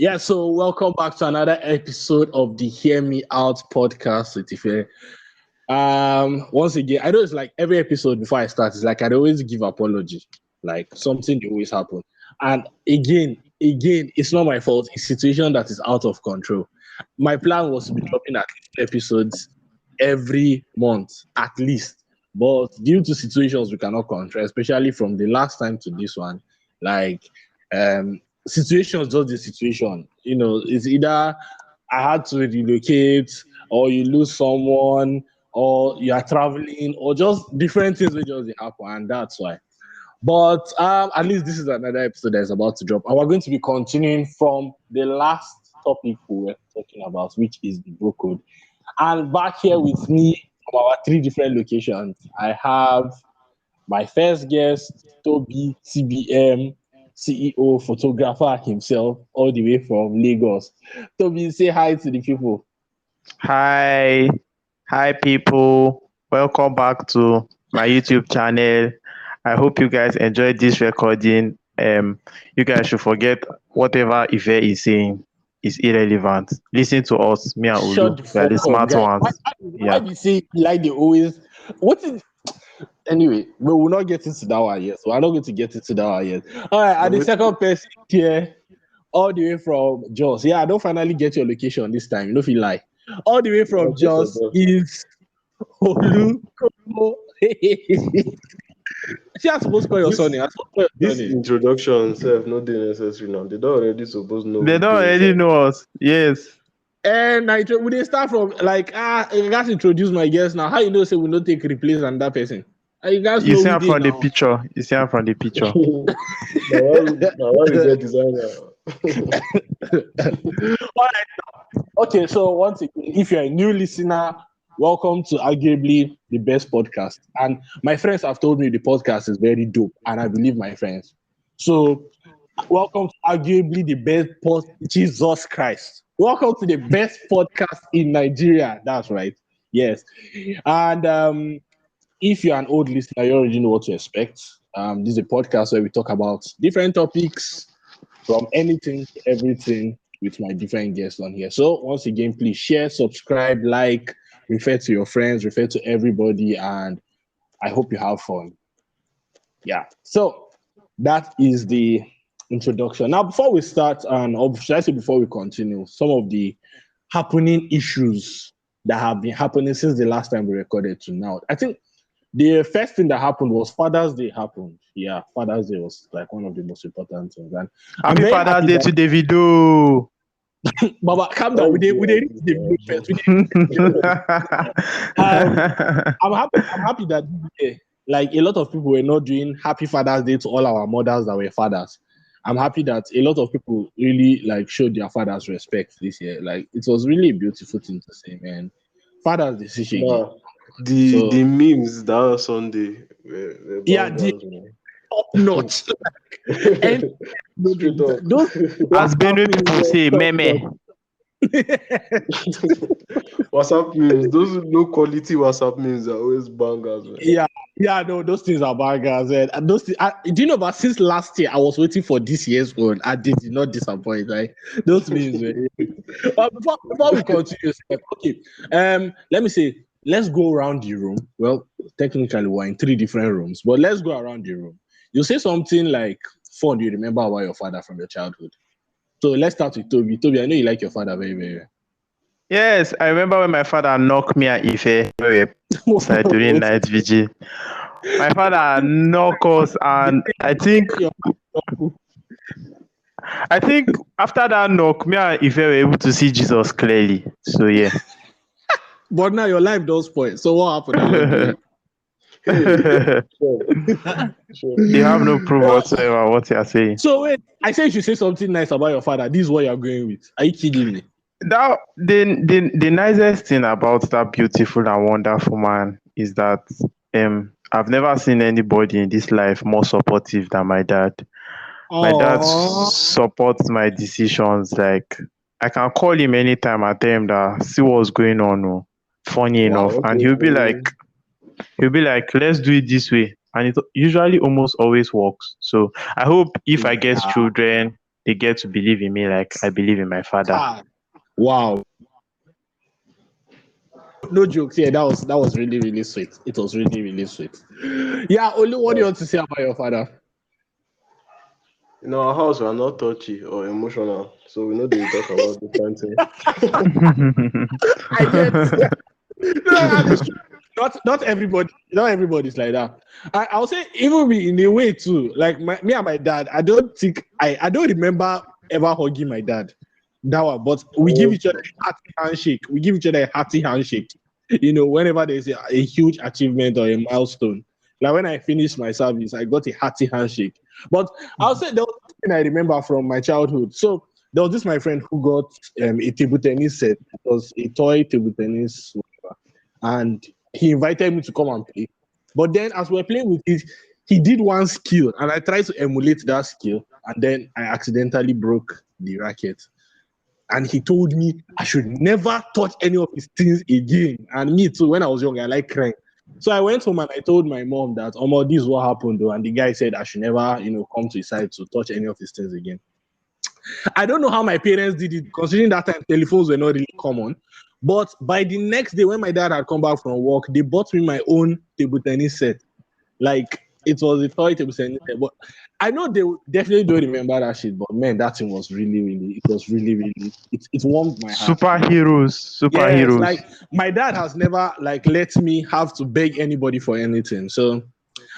Yeah, so welcome back to another episode of the Hear Me Out podcast with Ife. Once again, I know it's like every episode before I start, it's like I always give apology, like something will always happen. And again, it's not my fault. It's a situation that is out of control. My plan was to be dropping at least episodes every month, at least. But due to situations we cannot control, especially from the last time to this one, like situations just the situation. It's either I had to relocate, or you lose someone, or you are traveling, or just different things will just happen, and that's why. But at least this is another episode that's about to drop, and we're going to be continuing from the last topic we were talking about, which is the bro code. And back here with me from our three different locations, I have my first guest, Toby, CBM, CEO, photographer himself, all the way from Lagos. Toby, say hi to the people. Hi, hi people. Welcome back to my YouTube channel. I hope you guys enjoyed this recording. You guys should forget whatever Ife is saying is irrelevant. Listen to us, me and Shut Olu. the We are fuck the up, smart guy. Why, ones. why Yeah. do you say like they always? What is? Anyway, but we'll not get into that one yet. So I'm not going to get into that one yet. All right, and the second person here, all the way from Jos. Yeah, I don't finally get your location this time. You know, feel like all the way from Jos is Olu. See, I'm supposed to call your son. This introduction self not dey necessary now. They don't already suppose know. They don't already know us. Yes. And we they start from like you guys introduce my guest now. How you know say we don't take replace on that person? You guys You know see we him did from the now. picture. You see him from the picture. Now why is that designer? All right. Okay, so once again, if you're a new listener, welcome to arguably the best podcast. And my friends have told me the podcast is very dope, and I believe my friends. So, welcome to arguably the best Jesus Christ. Welcome to the best podcast in Nigeria. That's right. Yes. And if you're an old listener, you already know what to expect. This is a podcast where we talk about different topics from anything to everything with my different guests on here. So once again, please share, subscribe, like, refer to your friends, refer to everybody, and I hope you have fun. Yeah. So that is the introduction. Now, before we start, or should I say before we continue, some of the happening issues that have been happening since the last time we recorded to now. I think the first thing that happened was Father's Day happened. Yeah, Father's Day was like one of the most important things. And Happy Father's Day to Davido. Baba, calm down. We did reach the first. I'm happy that like a lot of people were not doing Happy Father's Day to all our mothers that were fathers. I'm happy that a lot of people really like showed their fathers respect this year. Like it was really a beautiful thing to say, man. Father's decision. Nah, the memes that Sunday were top notch. And those as Benue people say, meme. WhatsApp memes, those low quality WhatsApp memes are always bangers, man. Yeah, no, those things are bangers. And those things, do you know? But since last year, I was waiting for this year's own. I did not disappoint. Like those memes. But before we continue, okay. Let me say, let's go around the room. Well, technically, we're in 3 different rooms, but let's go around the room. You say something like fun you remember about your father from your childhood. So let's start with Toby. Toby, I know you like your father very, very well. Yes, I remember when my father knocked me and Ife during night vigil. My father knocked us, and I think after that knock, me and Ife were able to see Jesus clearly. So yeah. But now your life does spoil. So what happened? You have no proof whatsoever what you are saying. So wait, I said you should say something nice about your father. This is what you're going with. Are you kidding me? That the nicest thing about that beautiful and wonderful man is that I've never seen anybody in this life more supportive than my dad. My dad supports my decisions. Like I can call him anytime and tell him that see what's going on. Funny enough, and he'll be like, let's do it this way, and it usually almost always works. So I hope if I get children, they get to believe in me like I believe in my father. Wow. No jokes. Yeah, that was really, really sweet. It was really, really sweet. Yeah, Olu, what do you want to say about your father? In our house, we are not touchy or emotional, so we know they talk about different things. I get. No, that is true. Not everybody's like that. I'll say even me in a way too. Like me and my dad, I don't remember ever hugging my dad. That one, but we give each other a hearty handshake. We give each other a hearty handshake. Whenever there's a huge achievement or a milestone. Like when I finished my service, I got a hearty handshake. But I'll say there was something I remember from my childhood. So there was this my friend who got a table tennis set. It was a toy table tennis, and he invited me to come and play. But then as we were playing with it, he did one skill, and I tried to emulate that skill, and then I accidentally broke the racket. And he told me I should never touch any of his things again. And me too, when I was young, I like crying. So I went home and I told my mom that, this is what happened though. And the guy said I should never, come to his side to touch any of his things again. I don't know how my parents did it, considering that time telephones were not really common. But by the next day, when my dad had come back from work, they bought me my own table tennis set. Like, it was a toy table tennis set. But I know they definitely don't remember that shit. But man, that thing was really, really, it warmed my heart. Superheroes. Yes, like my dad has never let me have to beg anybody for anything. So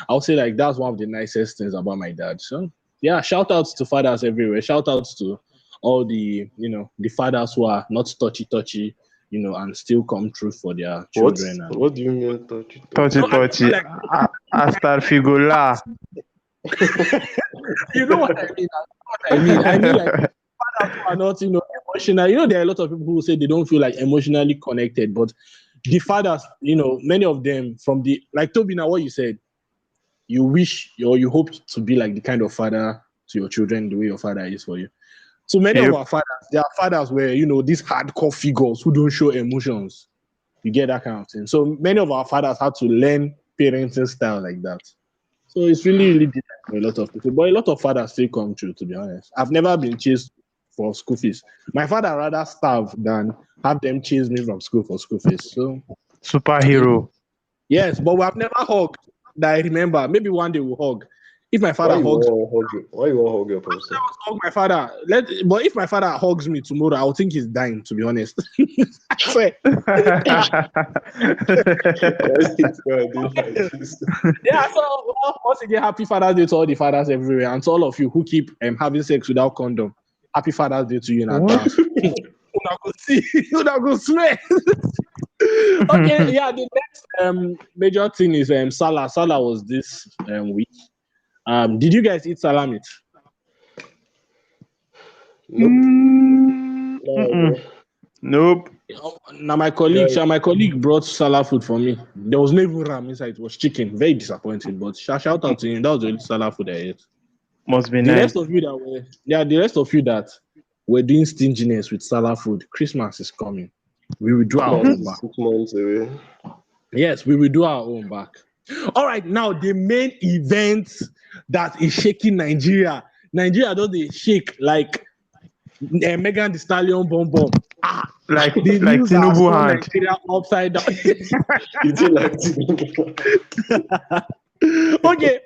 I'll say that's one of the nicest things about my dad. So yeah, shout outs to fathers everywhere. Shout outs to all the the fathers who are not touchy, and still come true for their children. What do you mean touchy? Touchy. Hasta figura. You know what I mean? I mean fathers who are not emotional. There are a lot of people who say they don't feel emotionally connected, but the fathers, many of them from the Toby, now what you said, you wish or you hope to be like the kind of father to your children the way your father is for you. So many of our fathers, their fathers were, these hardcore figures who don't show emotions. You get that kind of thing. So many of our fathers had to learn parenting style like that. So it's really, really different for a lot of people. But a lot of fathers still come true, to be honest. I've never been chased for school fees. My father rather starve than have them chase me from school for school fees. So superhero. Yes, but we have never hugged. That I remember. Maybe one day we'll hug. If my father hugs, why you want to hug your person? I hug my father. But if my father hugs me tomorrow, I'll think he's dying. To be honest, I swear. Yeah. So once again, happy Father's Day to all the fathers everywhere, and to all of you who keep having sex without condom. Happy Father's Day to you in advance. Una go see. Una go swear. Okay, yeah. The next major thing is Salah. Salah was this week. Did you guys eat salami? Nope. Now my colleague brought Salah food for me. There was no even ram inside. It was chicken. Very disappointing. But shout out to him. That was the only Salah food I ate. Must be the nice. rest of you that were doing stinginess with Salah food. Christmas is coming. We will do our own back. 6 months away. Yes, we will do our own back. All right, now the main event that is shaking Nigeria. Nigeria does shake like Megan Thee Stallion bomb. Like Tinubu hand. Nigeria upside down. You think like Tinubu? Okay.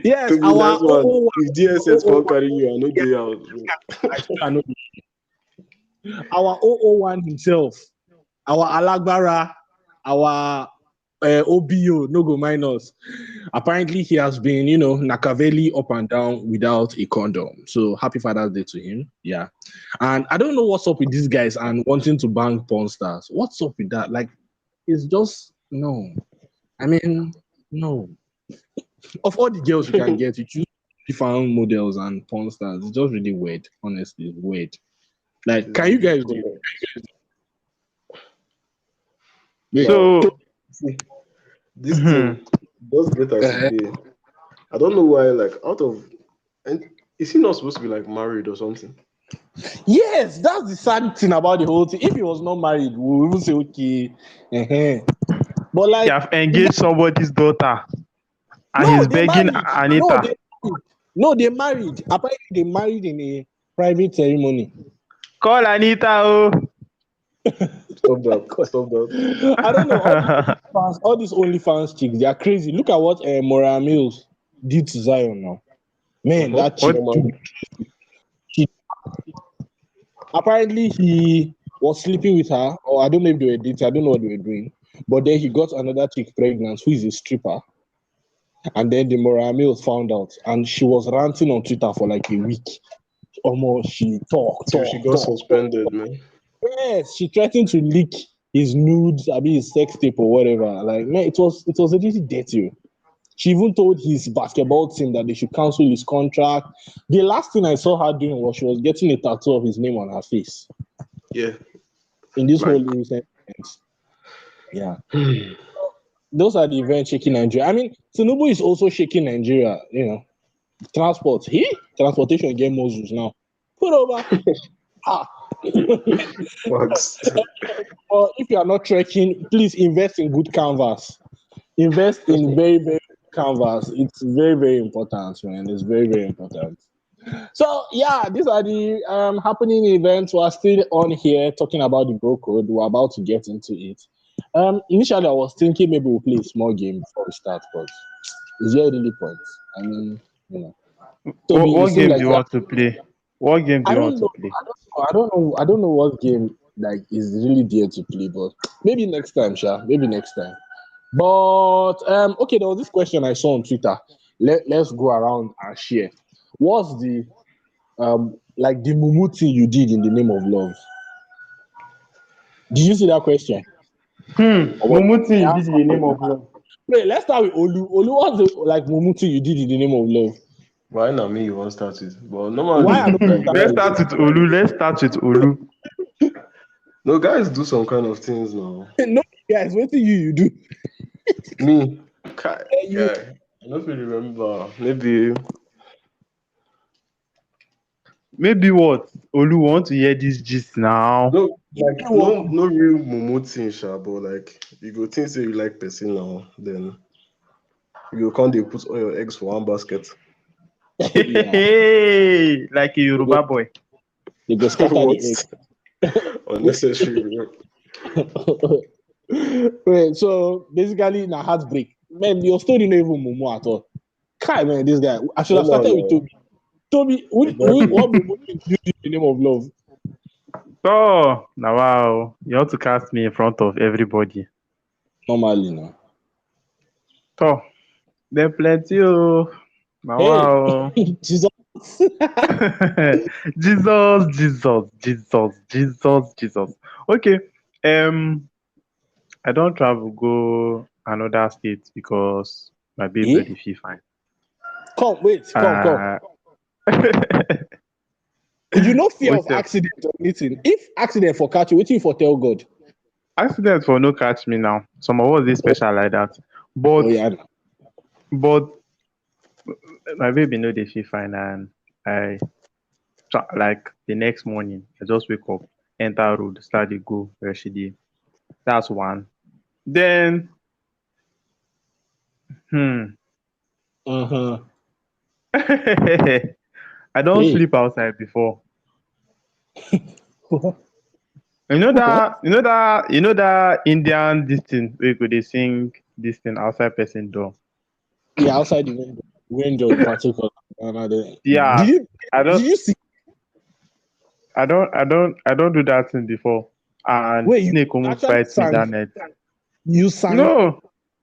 Yes, to our one. If DSS can't carry you, I know they out. Our 001 himself, our Alagbara, our OBO, no go minus. Apparently, he has been, Nakaveli up and down without a condom. So happy Father's Day to him. Yeah. And I don't know what's up with these guys and wanting to bang porn stars. What's up with that? It's just no. I mean, no. Of all the girls you can get, you choose different models and porn stars. It's just really weird. Honestly, it's weird. Can you guys do it? So this thing does get us today. I don't know why, and is he not supposed to be married or something? Yes, that's the sad thing about the whole thing. If he was not married, we would even say okay. But you have engaged somebody's daughter and he's begging married. Anita. No, they married. Apparently, they married in private ceremony. Call Anita. Oh. Stop that. Stop that. I don't know. All these OnlyFans chicks, they are crazy. Look at what Mora Mills did to Zion now. Man, that chick. She, apparently, he was sleeping with her, or I don't know if they were dating. I don't know what they were doing. But then he got another chick pregnant who is a stripper. And then the Mora Mills found out. And she was ranting on Twitter for like a week. Almost she talked. She got suspended, man. Yes, she threatened to leak his nudes, I mean his sex tape or whatever. Like, man, it was really dirty. She even told his basketball team that they should cancel his contract. The last thing I saw her doing was she was getting a tattoo of his name on her face. Yeah. In this whole recent event. Yeah. Those are the events shaking Nigeria. I mean, Tinubu is also shaking Nigeria, you know. Transportation get Moses now. Put over. Or if you are not trekking, please invest in good canvas. Invest in very, very good canvas. It's very, very important, man. It's very, very important. So yeah, these are the happening events. We are still on here talking about the bro code. We're about to get into it. Initially I was thinking maybe we'll play a small game before we start, but is there really point? I mean, you know. What game do you want to play? What game do you want to play? I don't know what game like is really there to play, but maybe next time, Sha. Maybe next time. But okay, there was this question I saw on Twitter. Let's go around and share. What's the like the mumu thing you did in the name of love? Did you see that question? Mumu thing you did in the name of love. Wait, let's start with Olu. Olu, what's the like mumu thing you did in the name of love? Why not me? You want to start with? Well, normally, let's start with Olu. No, guys do some kind of things now. No, guys, what do you do? Me, yeah, I don't really remember. Maybe what? Olu want to hear this gist now. No, like no real mumu thing, Sha, but like you go think say you like person now, then you can't they put all your eggs for one basket. Hey, like a Yoruba boy. You go scatter the egg. Unnecessary. Wait, so basically, na heartbreak. Man, your story not even mumu at all. Kai, man, this guy. I should have started with Toby. Toby, what mumu did you do in the name of love? Oh, now wow. You want to cast me in front of everybody. Normally, no. Oh, there plenty. Oh. Now, hey. Wow. Jesus. Jesus. Okay. I don't travel go another state because my baby really feel fine. Come. You no fear of accident or anything. If accident for catch you, waiting for tell God. Accident for no catch me now. Some of us is special like that. But my baby know they feel fine, and I like the next morning I just wake up, enter road, start to go where she did. That's one. Then I don't sleep outside before. You know that Indian this thing where they sing this thing outside person door. Yeah, outside the window in particular. Yeah. Did you see? I don't do that thing before. And snake almost bite me that night. You sang?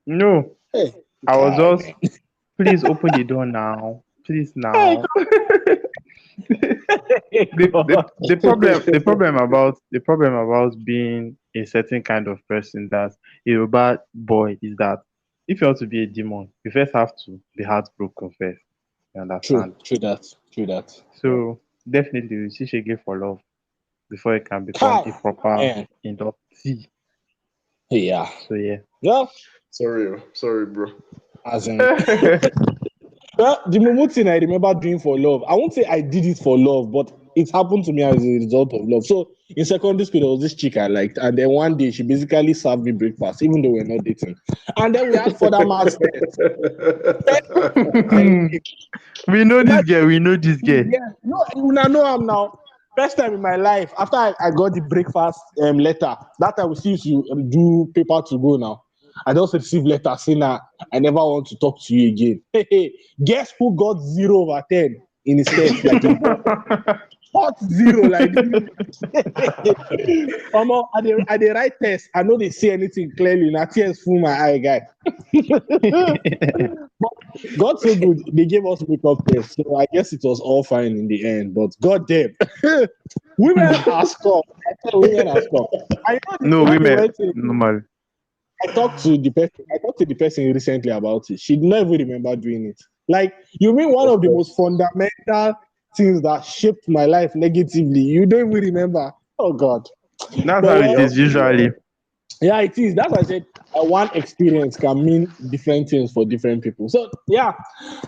No. Hey, I was just please open the door now. Please now. the problem about being a certain kind of person that a bad boy is that if you want to be a demon, you first have to be heartbroken first. You understand? True that. So definitely you see she give for love before it can become a proper inductee. Yeah. So yeah. Yeah. Sorry, bro. As in well, the mumu thing I remember doing for love. I won't say I did it for love, but it happened to me as a result of love. So in secondary school, there was this chick I liked, and then one day she basically served me breakfast, even though we're not dating. And then we had further maths tests. We know this girl. We know this girl. Yeah, no, I know I'm now. First time in my life, after I got the breakfast letter, that time we still used to do paper to go now. I just received letter saying I never want to talk to you again. Hey, guess who got 0/10 in his test? Like hot 0, like at the right test, I know they see anything clearly. Now tears full my eye, guy. God so good, they gave us makeup test, so I guess it was all fine in the end. But God damn, women are scum. I tell you, women are scum. No, women normal. I talked to the person recently about it. She did not even remember doing it. Like, you mean one of the most fundamental things that shaped my life negatively? You don't even remember. Oh God. That's how it is usually. Yeah, it is. That's why I said one experience can mean different things for different people. So yeah,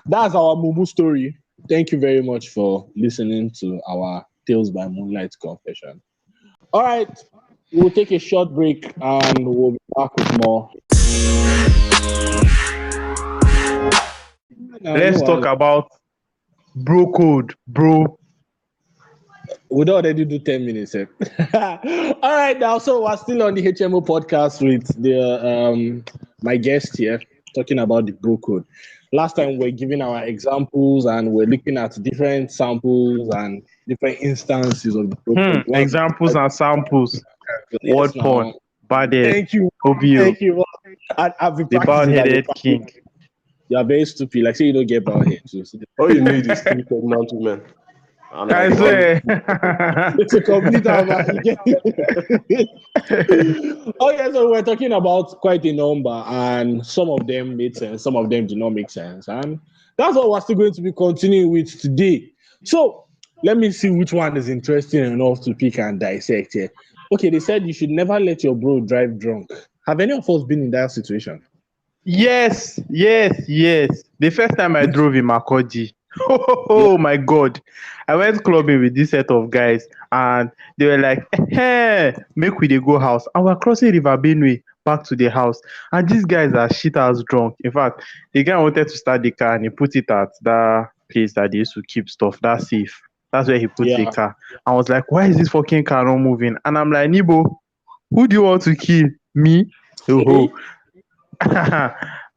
that's our Mumu story. Thank you very much for listening to our Tales by Moonlight confession. All right, we'll take a short break and we'll be back with more. Let's talk about bro code, bro. We'd already do 10 minutes. Eh? All right, now, so we're still on the HMO podcast with the my guest here talking about the bro code. Last time we're giving our examples and we're looking at different samples and different instances of the bro code. Examples and samples. Yes, Word porn, bad head, Thank you. OBO, Thank you. I've been the bald-headed king. You are very stupid. Like, say you don't get bald head too. So All you need is 3 pregnant women. And I swear. to complete our Okay, so we're talking about quite a number, and some of them made sense, some of them do not make sense, and that's what we're still going to be continuing with today. So let me see which one is interesting enough to pick and dissect here. Okay, they said you should never let your bro drive drunk. Have any of us been in that situation? Yes. The first time I drove in Makurdi, oh my God. I went clubbing with this set of guys and they were like, hey, make we dey go house. And we're crossing River Benue back to the house. And these guys are shit ass drunk. In fact, the guy wanted to start the car and he put it at that place that they used to keep stuff, that safe. That's where he put the car. I was like, why is this fucking car not moving? And I'm like, Nibo, who do you want to kill? Me? Oh.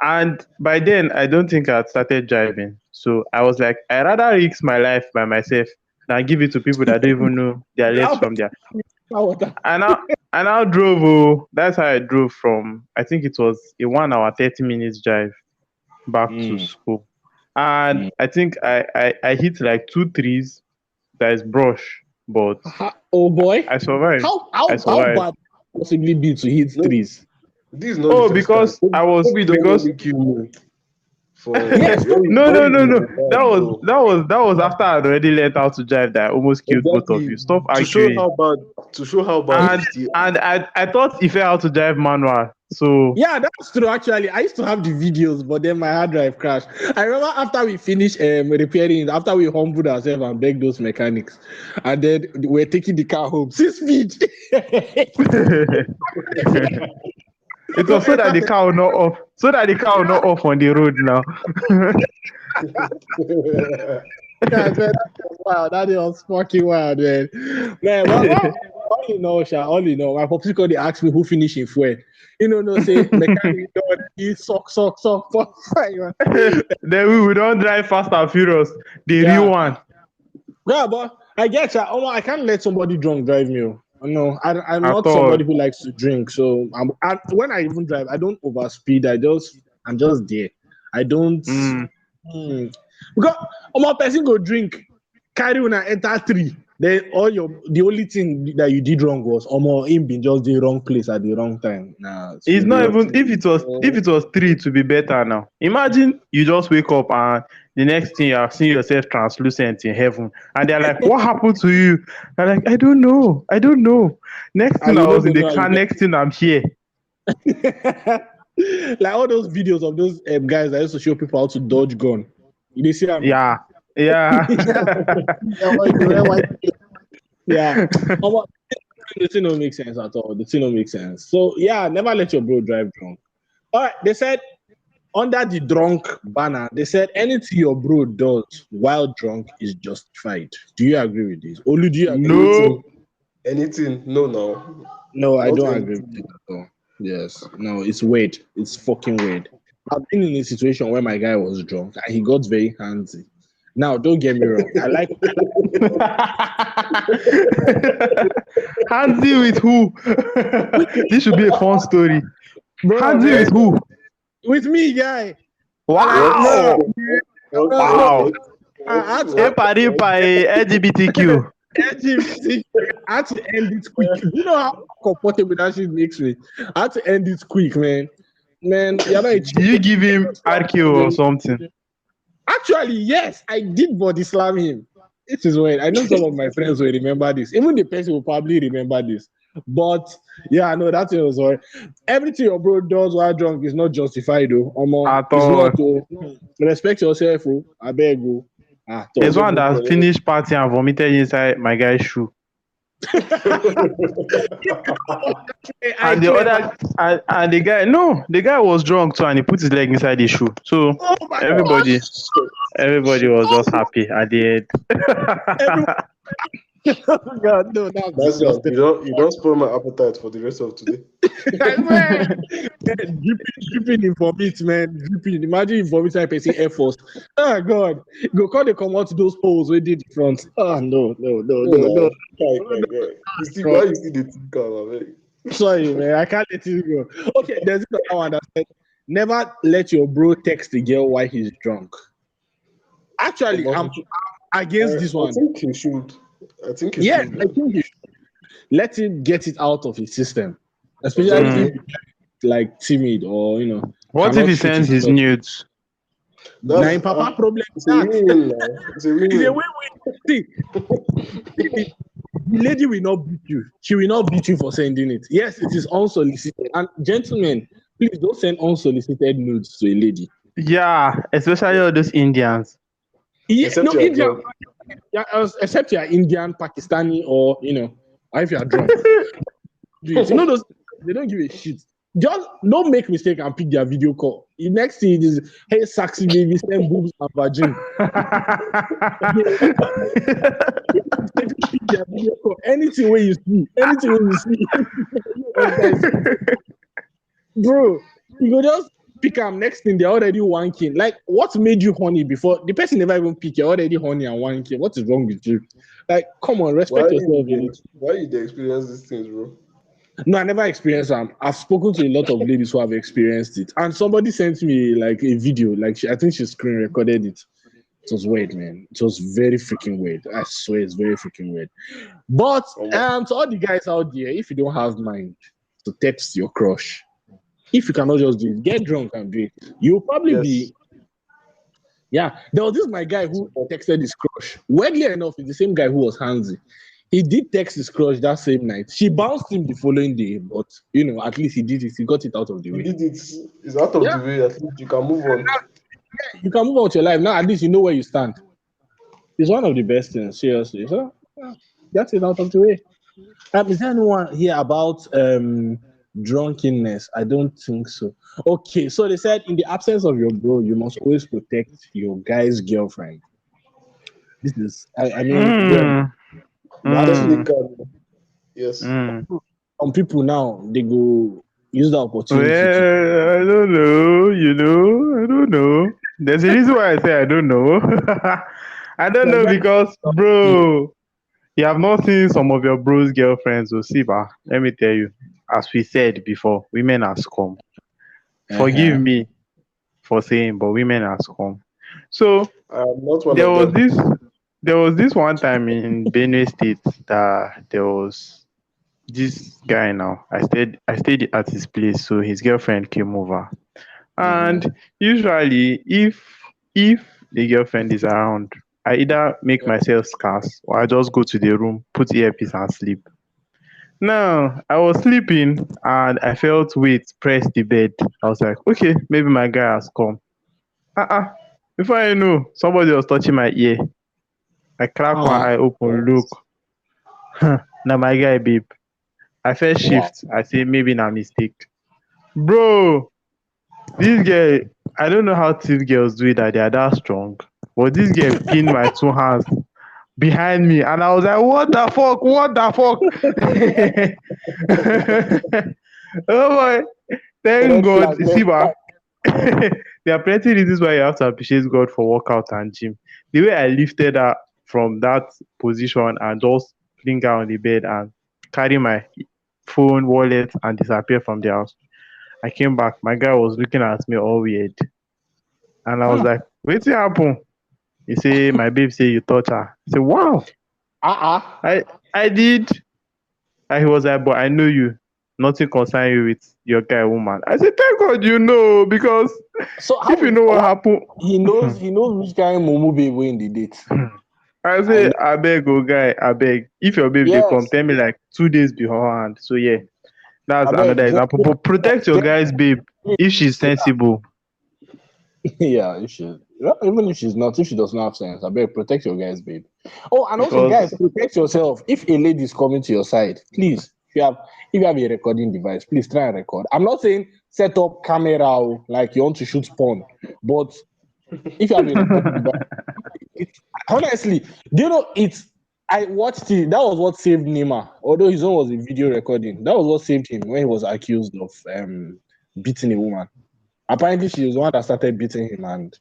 And by then, I don't think I had started driving. So I was like, I'd rather risk my life by myself than give it to people that don't even know their left from there. And I drove. Oh, that's how I drove from, I think it was a 1 hour, 30 minutes drive back to school. And I think I hit like 2 trees. That is brush. But oh boy, I survived. How bad possibly be to hit trees? This is not because I was because yes. No. That was after I already learned how to drive that I almost killed both of you. Stop arguing. To show how bad. And I thought he felt how to drive manual. So yeah, that's true. Actually, I used to have the videos, but then my hard drive crashed. I remember after we finished repairing, after we humbled ourselves and begged those mechanics, and then we're taking the car home. 6 feet. It was so that the car will not off. So that the car will not off on the road now. Yeah, man, that was wild. That was fucking wild, man. Man, all you know, my popsicle they asked me who finished in fuel. You know, no say mechanic suck. Then we don't drive fast and furious. The real one. Yeah, but I get you. I can't let somebody drunk drive me. No, I'm not somebody who likes to drink. So when I even drive, I don't overspeed. I'm just there. I don't. Because my person go drink, carry on and enter 3. Then the only thing that you did wrong was him being just the wrong place at the wrong time. Nah, it's not even if it was 3 to be better now. Imagine you just wake up and the next thing you have seen yourself translucent in heaven, and they're like, "What happened to you?" I'm like, "I don't know. Next thing I was in the car. Next thing I'm here." Like all those videos of those guys that used to show people how to dodge gun. You see them? Yeah. Yeah. The thing don't make sense at all. The thing don't make sense. So yeah, never let your bro drive drunk. All right, they said under the drunk banner, they said anything your bro does while drunk is justified. Do you agree with this? Olu, do you agree? No. Anything? No, no. No, I Not don't agree with anything. it at all. Yes, no, it's weird. It's fucking weird. I've been in a situation where my guy was drunk and he got very handsy. Now, don't get me wrong. I like Handsy with who? This should be a fun story. bro, Handsy man, with who? with me, guy. Wow! What? Wow! I had to Epa ripa LGBTQ. LGBT. I had to end it quick. Do you know how comfortable that shit makes me? I had to end it quick, man. Man, you're not a Do you give him RQ or something? Actually, yes, I did body slam him. It is weird. I know some of my friends will remember this. Even the person will probably remember this. But yeah, I know that thing was weird. Everything your bro does while drunk is not justified, though. At It's all. not. Oh. Respect yourself, oh. I beg you. There's one that finished party and vomited inside my guy's shoe. And the other and the guy, no, the guy was drunk too, and he put his leg inside the shoe. So Oh my everybody was just happy at the end. God, no, that's That's just, disgusting. you don't spoil my appetite for the rest of today. Dripping in vomit, man. Dripping. Imagine if vomit type person Air Force. Oh God. Go call they come out those poles we did the front. Oh no. Guy. You see, why you see the thing come, man? Sorry, man. I can't let you go. Okay, there's this other one that said, never let your bro text the girl while he's drunk. Actually, I'm against this one. I think he should. I think he Yes, should. I think you should. Let him get it out of his system. Especially if he's like timid or What if cannot he shoot sends his himself. nudes? Now in Papa problem It's a win-win now. It's a It's a win-win. win-win. See, the lady will not beat you. She will not beat you for sending it. Yes, it is unsolicited. And gentlemen, please don't send unsolicited nudes to a lady. Yeah, especially all those Indians. Yeah, Except no, you're Indian, drunk. yeah, except you're Indian, Pakistani, or or if you're drunk. You know those they don't give a shit. Just don't make mistake and pick their video call. The next thing is, hey, sexy baby, send boobs and virgin. Pick their video call. Anything where you see, bro, you go just pick them. Next thing they're already wanking. Like, what made you horny before? The person never even pick. You're already horny and wanking. What is wrong with you? Like, come on, respect yourself. Why you dey experience these things, bro? No, I never experienced them. I've spoken to a lot of ladies who have experienced it. And somebody sent me like a video, like I think she screen recorded it. It was weird, man. It was very freaking weird. I swear it's very freaking weird. But to all the guys out there, if you don't have mind to text your crush, if you cannot just do it, get drunk and do it. You'll probably be. Yeah, there was this my guy who texted his crush. Weirdly enough, it's the same guy who was handsy. He did text his crush that same night. She bounced him the following day, but at least he did it. He got it out of the way. He did it. It's out of the way. At least you can move on. You can move on with your life now. At least you know where you stand. It's one of the best things, seriously. So that's it out of the way. Is there anyone here about drunkenness? I don't think so. Okay, so they said in the absence of your bro, you must always protect your guy's girlfriend. This is, I mean, Yes. Some people now they go use the opportunity. Well, I don't know. I don't know. There's a reason why I say I don't know. I don't know because, bro, you have not seen some of your bro's girlfriends. So, see, let me tell you, as we said before, women are scum. Forgive me for saying, but women are scum. So there was this one time in Benue State that there was this guy now. I stayed at his place, so his girlfriend came over. And usually if the girlfriend is around, I either make myself scarce or I just go to the room, put earpiece and sleep. Now, I was sleeping and I felt weight press the bed. I was like, okay, maybe my guy has come. Before I know, somebody was touching my ear. I crack one eye open, look. Now my guy, babe. I first Wow. shift. I say maybe na mistake. Bro, this girl, I don't know how thief girls do it that they are that strong. But this girl pinned my two hands behind me, and I was like, "What the fuck? What the fuck?" Oh boy! Thank Red God. flag, See, red ba, flag. there are plenty reasons why you have to appreciate God for workout and gym. The way I lifted her from that position and just fling her on the bed and carry my phone, wallet, and disappear from the house. I came back. My guy was looking at me all weird, and I was Hmm. like, "What's happen?" He say, "My babe say you touch her." I say, "Wow, Uh-uh. I did." And he was like, "But I know you. Nothing concern you with your guy woman." I said, "Thank God you know, because So if you how know what why happened." he knows which kind of mumu babe wey in the date. I I say, know. I beg, oh guy, I beg. If your babe they come, Yes. tell me like 2 days beforehand. So yeah, that's I beg. another example. But protect your guy's babe if she's Stay sensible. Yeah, you should. Well, even if she's not, if she does not have sense, I better protect your guys, babe. Oh, and also, guys, Because protect yourself. If a lady is coming to your side, please, if you have a recording device, please try and record. I'm not saying set up camera like you want to shoot porn, but if you have a recording device, honestly, do you know it's I watched it. That was what saved Nima. Although his own was a video recording, that was what saved him when he was accused of beating a woman. Apparently, she was the one that started beating him, and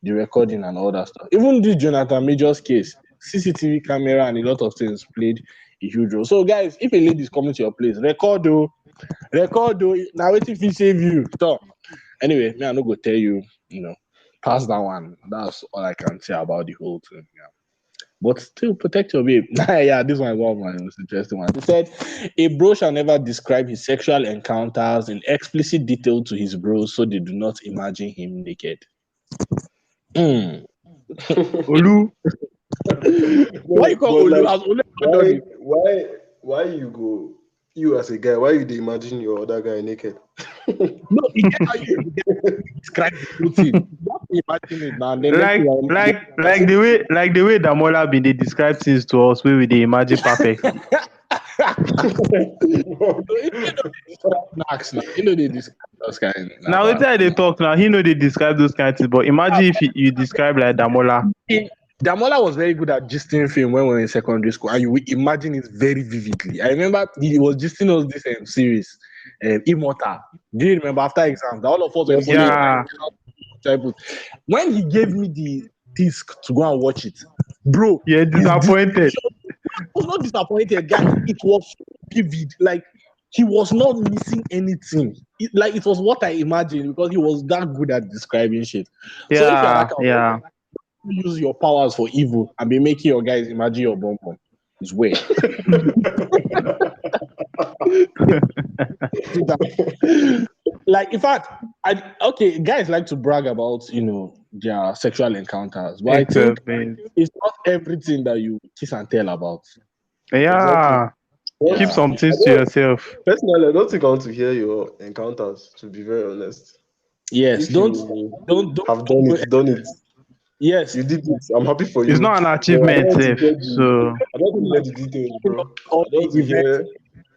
the recording and all that stuff. Even this Jonathan Major's case, CCTV camera and a lot of things played a huge role. So, guys, if a lady is coming to your place, record though. Now, wait if he save you. So, anyway, me I no go tell you, pass that one. That's all I can say about the whole thing. Yeah. But still protect your babe. Yeah, this one is one of my most interesting ones. He said, a bro shall never describe his sexual encounters in explicit detail to his bros so they do not imagine him naked. Hmm. Olu, Why you No, call but Olu? like, Has Olu ever done why, it? why you as a guy, why you dey imagine your other guy naked? No, you get how you describe the whole thing. You have to imagine it now. And then next thing like you like like the way Damola been they describe things to us where we they imagine perfectly. so if you know they describe knacks now, they describe those kind Now of later they talk now, he know they describe those kind of things, but imagine if you describe like Damola. Damola was very good at gisting film when we were in secondary school, and you will imagine it very vividly. I remember he was gisting us this series, Immortal. Do you remember after exams? All of us were following Yeah, childhood. When he gave me the disc to go and watch it, bro, yeah, his disappointed. description was not disappointed, guy. It was so vivid. Like he was not missing anything. It was what I imagined because he was that good at describing shit. So if you're that Yeah, kind of yeah. use your powers for evil and be making your guys imagine your bomb bomb. It's weird. Like, in fact, guys like to brag about their sexual encounters, but I think Exactly. it's not everything that you kiss and tell about. Exactly. Yeah. Keep But Yeah, some I things to don't yourself. personally, I don't think I want to hear your encounters. To be very honest, yes. if Don't you don't don't, have don't done go. it, done it. Yes, You did it. I'm happy for It's you. not an But I don't achievement, want to safe. hear the. So I don't want to hear the details, bro. all I don't want the to events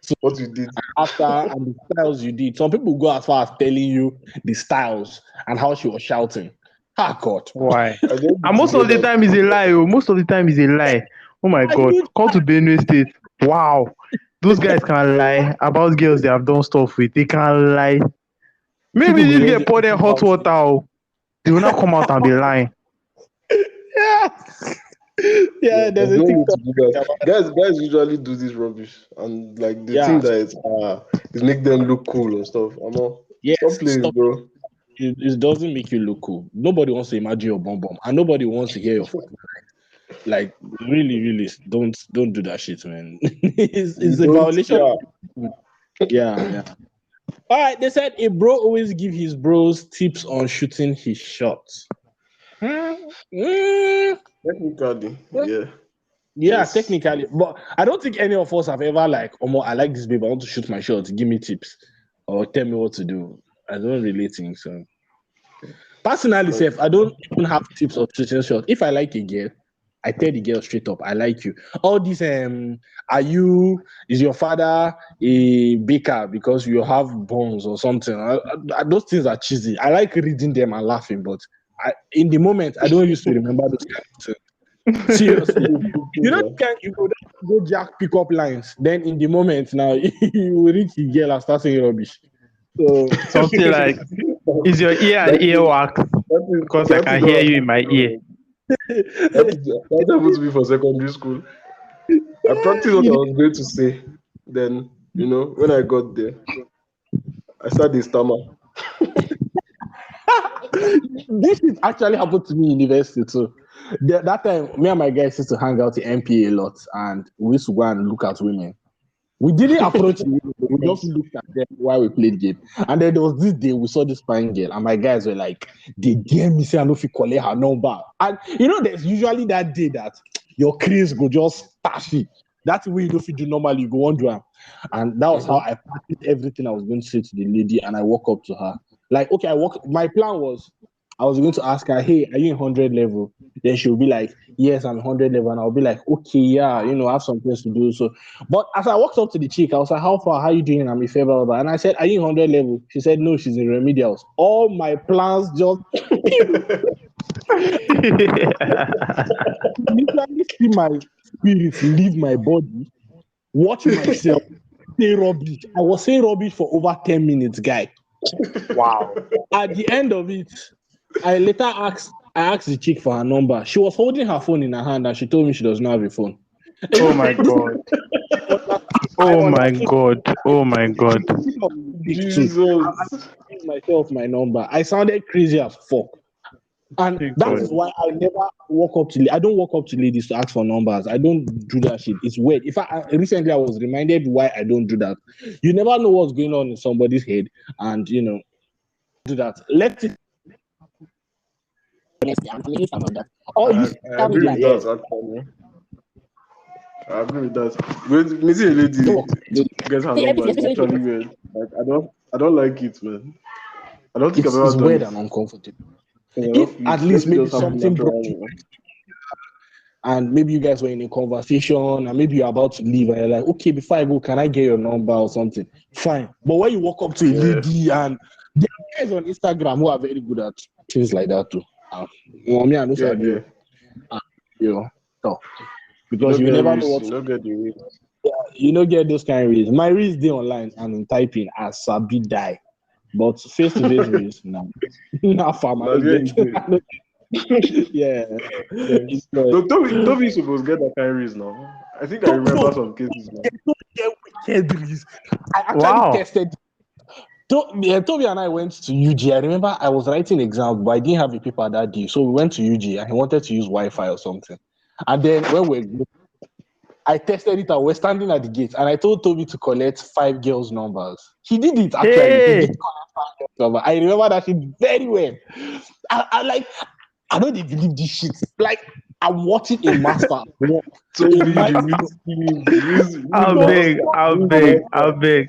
hear what you did. after and the styles you did. Some people go as far as telling you the styles and how she was shouting. Ah, God. why? I don't need And to most hear of the that. time is a lie. Oh. Most of the time is a lie. Oh my I god. knew Come to Benue State. Wow. Those guys can lie about girls they have done stuff with. They can lie. people Maybe go this just girl pour them hot water. Oh. They will not come out and be lying. yeah. Yeah, Yeah, there's there's a no need TikTok to do that. about Guys usually do this rubbish, and like the thing yeah. that is make them look cool and stuff. I'm not. Yes, Stop playing, stop. bro. It doesn't make you look cool. Nobody wants to imagine your bomb bomb, and nobody wants to hear your like really, really don't do that shit, man. You It's a don't. violation Yeah. of yeah, yeah. All right, they said a bro always give his bros tips on shooting his shots. Hmm, mm, Technically, yeah. yeah, Yes. technically, but I don't think any of us have ever like, I like this babe, I want to shoot my shot. Give me tips or tell me what to do. I don't really think so. Personally, Like, self, I don't even have tips of shooting shot. If I like a girl, I tell the girl straight up, I like you. All this, is your father a baker because you have bones or something? Those things are cheesy. I like reading them and laughing, but in the moment, I don't used to remember those kind of things. Seriously. You know, you go jack pick up lines. Then in the moment now, you will reach the girl and start saying rubbish. So Something like, is your ear and earwax? Because I can hear you in my ear. That happened to me for secondary school. I practiced what I was going to say. Then, when I got there, I started to stammer. This is actually happened to me in university too. That time, me and my guys used to hang out in MPA a lot, and we used to go and look at women. We didn't approach the women, we just looked at them while we played game. And then there was this day we saw this fine girl, and my guys were like, they dare me say I know if you collect her number. And there's usually that day that your craze go just taffy. That's the way you know if you do normally, you go on to her. And that was how I practiced everything I was going to say to the lady, and I walk up to her. Like, okay, my plan was I was going to ask her, hey, are you in 100 level? Then she'll be like, yes, I'm 100 level. And I'll be like, okay, yeah, I have some things to do. So, but as I walked up to the chick, I was like, how far? How you doing? I'm in favor. And I said, are you in 100 level? She said, no, she's in remedials. All my plans just literally see my spirit leave my body, watch myself say rubbish. I was saying rubbish for over 10 minutes, guy. Wow. At the end of it, I later asked the chick for her number. She was holding her phone in her hand and she told me she does not have a phone. Oh my god. Oh my god. Oh my god. Jesus. I gave myself my number. I sounded crazy as fuck. And that is why I never I don't walk up to ladies to ask for numbers. I don't do that shit. It's weird. Recently I was reminded why I don't do that. You never know what's going on in somebody's head, and do that. Let it. I agree with that, actually. I agree with that. Meeting a lady gets her number is actually weird. Like, I don't like it, man. I don't think I've ever done it. It's weird and uncomfortable. If at least maybe something brought you, and maybe you guys were in a conversation, and maybe you're about to leave, and you're like, okay, before I go, can I get your number or something? Fine. But when you walk up to a lady, and there are guys on Instagram who are very good at things like that too. Me and because you never know what. You don't get the reads. Yeah, you don't get those kind of reads. My reads they online and in typing as Sabi die. But face-to-face reads, no. Not farmer. Yeah. No, Toby supposed to get that kind of reads now. I think I remember some cases now. I actually tested. Toby and I went to UG. I remember I was writing exams, but I didn't have a paper that day. So we went to UG and he wanted to use Wi-Fi or something. And then when I tested it out, we're standing at the gate, and I told Toby to collect 5 girls' numbers. He did it actually. Hey! He did collect 5 girls' numbers. I remember that shit very well. I don't even believe this shit. Like, I'm watching a master. Toby, I'll beg.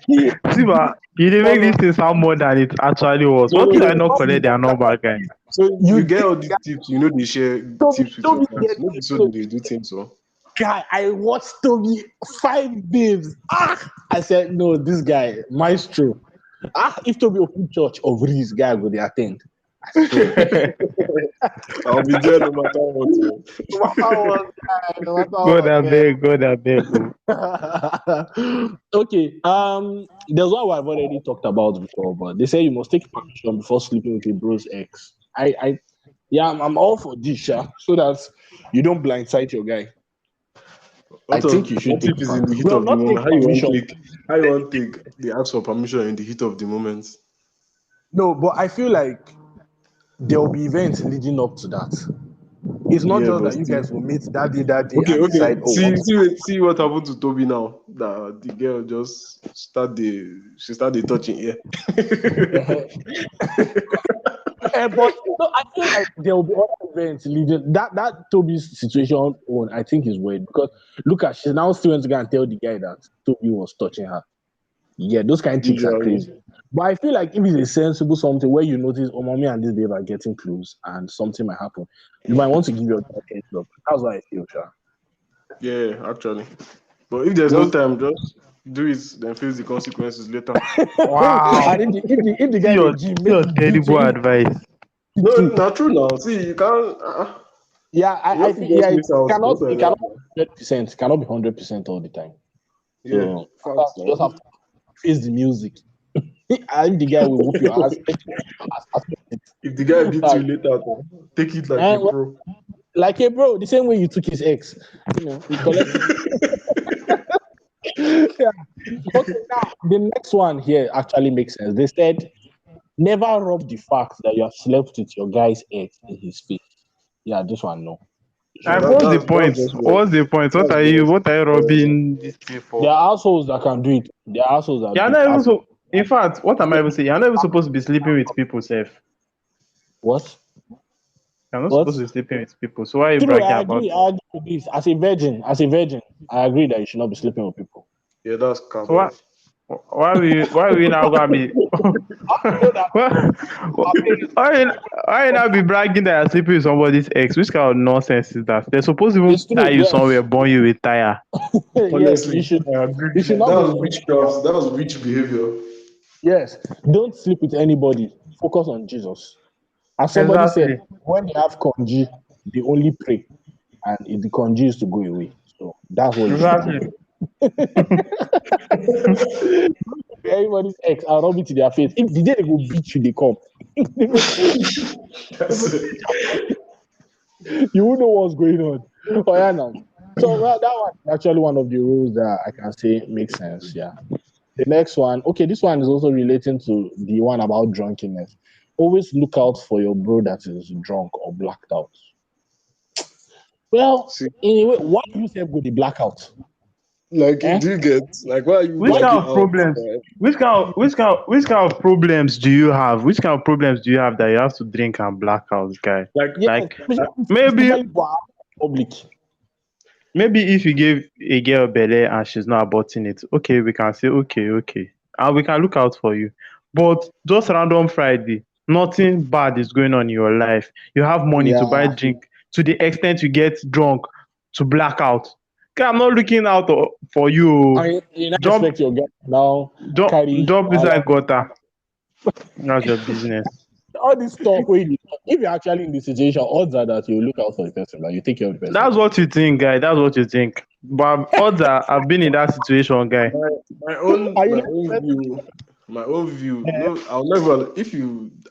Siba, you didn't make this thing sound more than it actually was. What did I not collect their number, guys? So you get all these tips, they share tips with your friends. Maybe so they do things so. Guy, I watched Toby 5 babes. I said, no, this guy, maestro. If Toby open church of Reese, guy go there attend. I'll be there no matter what. God, I beg. Okay. There's one I've already talked about before, but they say you must take permission before sleeping with a bro's ex. I'm all for this, so that you don't blindside your guy. I think you should take permission. In the heat of the moment. How you want to take the ask for permission in the heat of the moment? No, but I feel like there will be events leading up to that. It's not just that you guys will meet that day. Okay. Decide, see what happened to Toby now. That the girl just started touching here. But no, I feel like there will be other events leading that Toby's situation on. I think is weird because look at she's now still went to go and tell the guy that Toby was touching her. Yeah, those kind of chicks are crazy. But I feel like if it's a sensible something where you notice, oh, mommy and this babe are getting close and something might happen, you might want to give your heads up. That's what I feel, sure. Yeah, actually. But if there's no time, just do it, then face the consequences later. Wow. And if the See guy your, in the gym, see your terrible advice. No, not true now. See, you can't. Yeah, I What think you just it miss out? cannot Stuff like it cannot that. be 100%. It cannot be 100% all the time. Yeah, So facts. you just have to face the music. And the guy will whoop your ass. If the guy beats you Like, later, take it like a pro. like a bro, the same way you took his ex. You know, he collected. Yeah. Okay, now the next one here actually makes sense. They said never rub the fact that you have slept with your guy's ex in his face. Yeah, this one no. Yeah, Like, what's the that's point? just weird. What's the point? What That's are you? weird. What are you robbing this thing There for? are assholes that can do it. There are assholes that You're do not even it. so. In fact, what am I even saying? You're not even supposed to be sleeping with people, safe. What? You're not What? supposed to be sleeping with people. So why are you True, bragging I about agree. it? I agree with this. As a virgin, I agree that you should not be sleeping with people. Yeah, that's So carbon. why we now gonna be why, why you now be bragging that you're sleeping with somebody's ex? Which kind of nonsense is that? They're supposed to even It's true, tie you yes. somewhere, burn you with tire. Yes, you should. I agree. You should That not was be. witchcraft. That was witch behavior. Yes, don't sleep with anybody. Focus on Jesus. As somebody said, Exactly. when they have conji, they only pray, and the conji is to go away. So that's what you should do. Exactly. Everybody's ex, I'll rub it to their face. If the day they go beat you, they come. That's it. You won't know what's going on. Oh yeah, now. So that one is actually one of the rules that I can say makes sense. Yeah. The next one, okay, this one is also relating to the one about drunkenness. Always look out for your bro that is drunk or blacked out. Well, See, in a way, why do you say go the blackout? like, Eh? do you get like why are you Which blacking kind of out? problems? Which kind of problems do you have? Which kind of problems do you have that you have to drink and black out, guy? Like, Yes, Like maybe especially for public. maybe if you give a girl belly and she's not aborting it, okay, we can say okay, and we can look out for you. But just random Friday, nothing bad is going on in your life. You have money to buy Yeah. drink to the extent you get drunk to black out. Okay, I'm not looking out for you. You not Jump, expect your guy now carry jump inside gutter. That's your business. all this stuff where if you're actually in the situation, odds are that you look out for the person, like you take care of the person. That's what you think, guy. That's what you think. But odds are, I've been in that situation, guy. my own Are you my not own view. My own view. No, I'll never.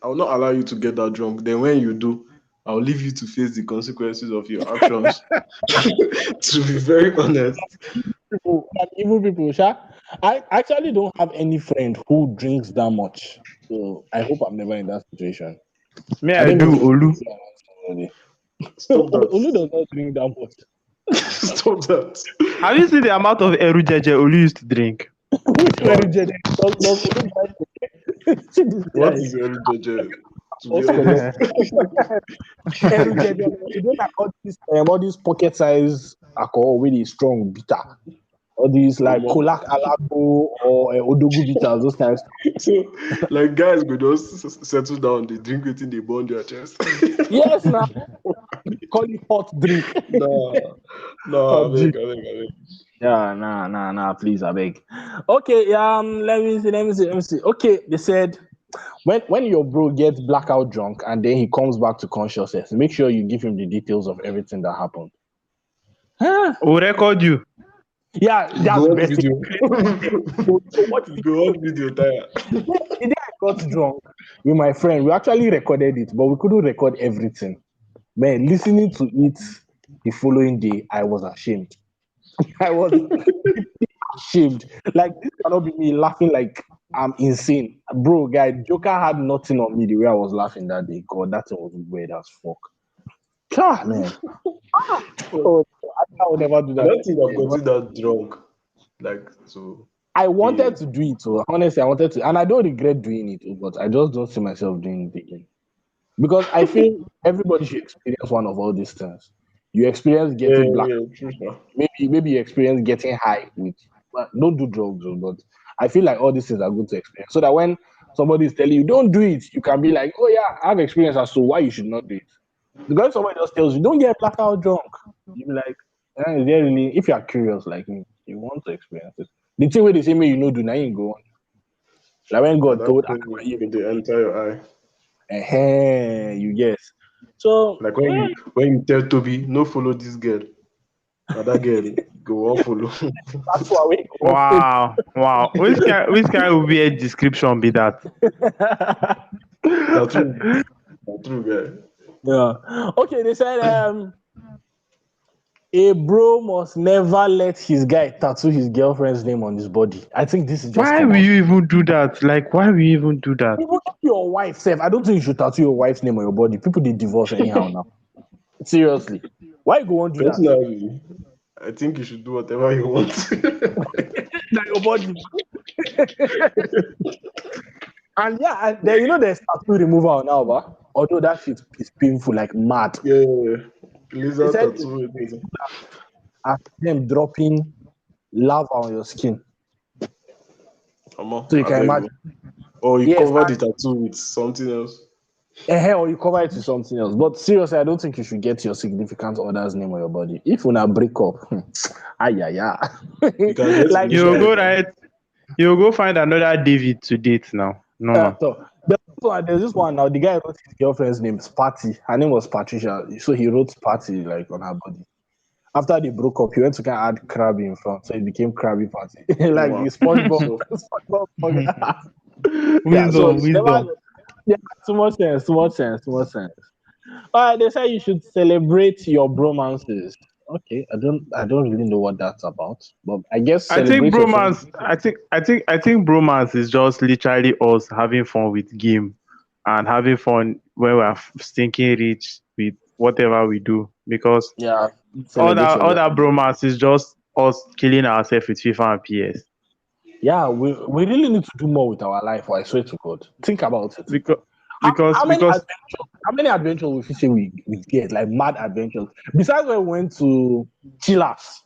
I'll not allow you to get that drunk. Then when you do, I'll leave you to face the consequences of your actions. To be very honest. people, like evil people, Sha? I actually don't have any friend who drinks that much. So I hope I'm never in that situation. May I I don't do, know if Olu? Stop that. Olu does not drink that much. Stop that. Have you seen the amount of Eru Jeje Olu used to drink? Which very genuine. Does Olu drink? See this What guy. is your JJ? To be Also, honest. Very genuine. You don't like all these pocket size alcohol really strong bitter. All these like Kolak Alago or Odogu bitters, those kinds. So, like, guys go just settle down, they drink it in they burn their chest. Yes, now call it hot drink. No, I beg. Yeah, nah, please, I beg. Okay, let me see. Okay, they said when your bro gets blackout drunk and then he comes back to consciousness, make sure you give him the details of everything that happened. Huh? We'll record you. Yeah, that's Go the on best video. thing. What Go on video tire. the day I got drunk with my friend, we actually recorded it, but we couldn't record everything. Man, listening to it the following day, I was ashamed. I was ashamed. Like, this cannot be me laughing like I'm insane. Bro, guy, Joker had nothing on me the way I was laughing that day. God, that thing was weird as fuck. God, man. Oh, I would never do I that. don't think I've gotten that drunk. Like, so. I wanted to do it, so honestly, I wanted to, and I don't regret doing it, but I just don't see myself doing it again. Because I feel everybody should experience one of all these things. You experience getting black. True. Maybe you experience getting high with. Well, don't do drugs, but I feel like all these things are good to experience. So that when somebody is telling you, don't do it, you can be like, oh yeah, I have experience as to why you should not do it. Because if somebody just tells you, don't get blackout drunk, you be like, is there really, if you are curious like me, you want to experience it. The thing where they say me, you know, do now you go on. Like when God That told thing with the entire eye. you guess. So Like when you tell Toby, no follow this girl. Now that girl go on follow. that's why we go Wow. Which kind of weird description be that? That's true. That's true, guy. Yeah. Okay, they said a bro must never let his guy tattoo his girlfriend's name on his body. I think this is just Why will you even do that? Like, why will you even do that? even your wife, Seth. I don't think you should tattoo your wife's name on your body. People they divorce anyhow now. Seriously. Why you go on do that? Personally, I think you should do whatever you want. Like your body. And yeah, and then, you know there's tattoo removal now, but although that shit is painful, like mad. Yeah. They Laser said tattoo. as them dropping lava on your skin. So So you can imagine. Or you Yes, cover the tattoo with something else. Or you cover it with something else. But seriously, I don't think you should get your significant other's name on your body. If you not break up, yeah. You can get Like You'll go right. You'll go find another David to date now. No. so there's this one now. The guy wrote his girlfriend's name, Patty. Her name was Patricia. So he wrote Patty like on her body. After they broke up, he went to kind of add Krabby in front, so it became Krabby Patty. Like Wow. SpongeBob. Wisdom. Yeah, too much sense. All right, they say you should celebrate your bromances. Okay, I don't really know what that's about, but I guess I think celebrate your bromance. I think bromance is just literally us having fun with game and having fun when we're stinking rich with whatever we do. Because yeah. all Celebrate your that bromance is just us killing ourselves with FIFA and PS. Yeah, we really need to do more with our life. I swear to God, think about it. Because How many adventures we say we get, like mad adventures? Besides when we went to Chillax,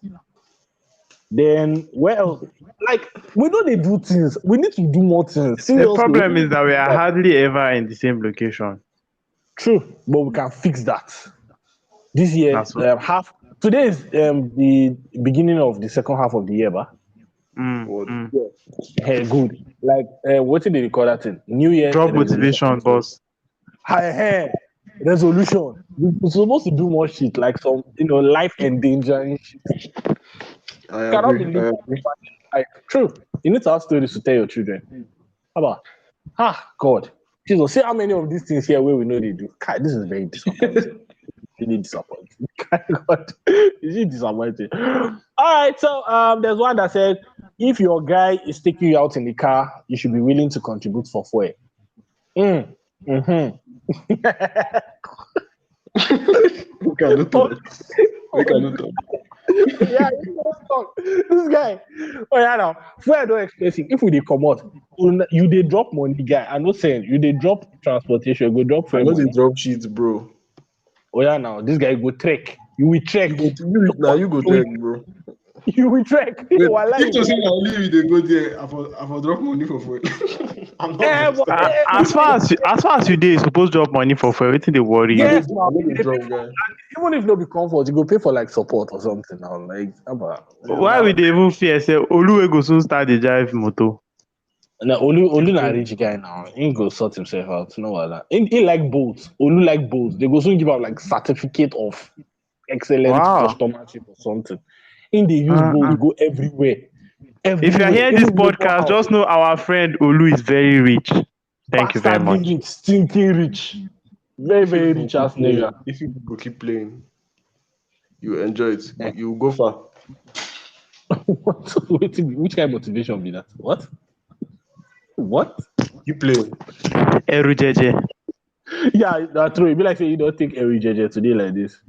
then where else? Like we know they do things. We need to do more things. the Seriously, problem is that we are hardly ever in the same location. true, but we can fix that. This year, That's what- today is the beginning of the second half of the year, ba? Hey, good. Like what did they call that thing? New Year Drop motivation, boss. Hey, resolution. We're supposed to do more shit, like some life endangering shit. I Cannot agree. believe like true. You need to have stories to tell your children. How about God? Jesus, see how many of these things here where we know they do. God, this is very disappointing. Really disappointing. God, is it disappointing? All right, so there's one that said if your guy is taking you out in the car, you should be willing to contribute for fuel. Mm-hmm. We can do that. We can do that. Yeah, this guy. Oh yeah, now fuel don't expensive. If we dey come out, you dey drop money, guy. I'm not saying you dey drop transportation, go drop I fuel know money. they drop sheets, bro. Oh yeah, now this guy go trek. You will trek. You go there, bro. You will trek. Wait, Wallah, if to say na only you dey go there, I for drop money for fuel. I'm not As far as you dey, you suppose drop money for everything they worry you. yes, I man. know they drop, guy. Even if no be comfort, you go pay for like support or something now. Like, Why would they even fear? Say Olu go soon start the drive motor. now Olu na rich guy now. He go sort himself out. No wala. He like boats. Olu like boats. They go soon give out like certificate of excellent Wow. customership or something. In they use boats go everywhere. If you are hearing this podcast, just know our friend Olu is very rich. Thank you very much. Rich, stinking rich. Very, very rich ass nigga. If you go keep playing, you enjoy it. You go far. Which kind of motivation be that? What? Keep playing. Eru Jeje. Yeah, that's true. It be like say you don't take every JJ today like this.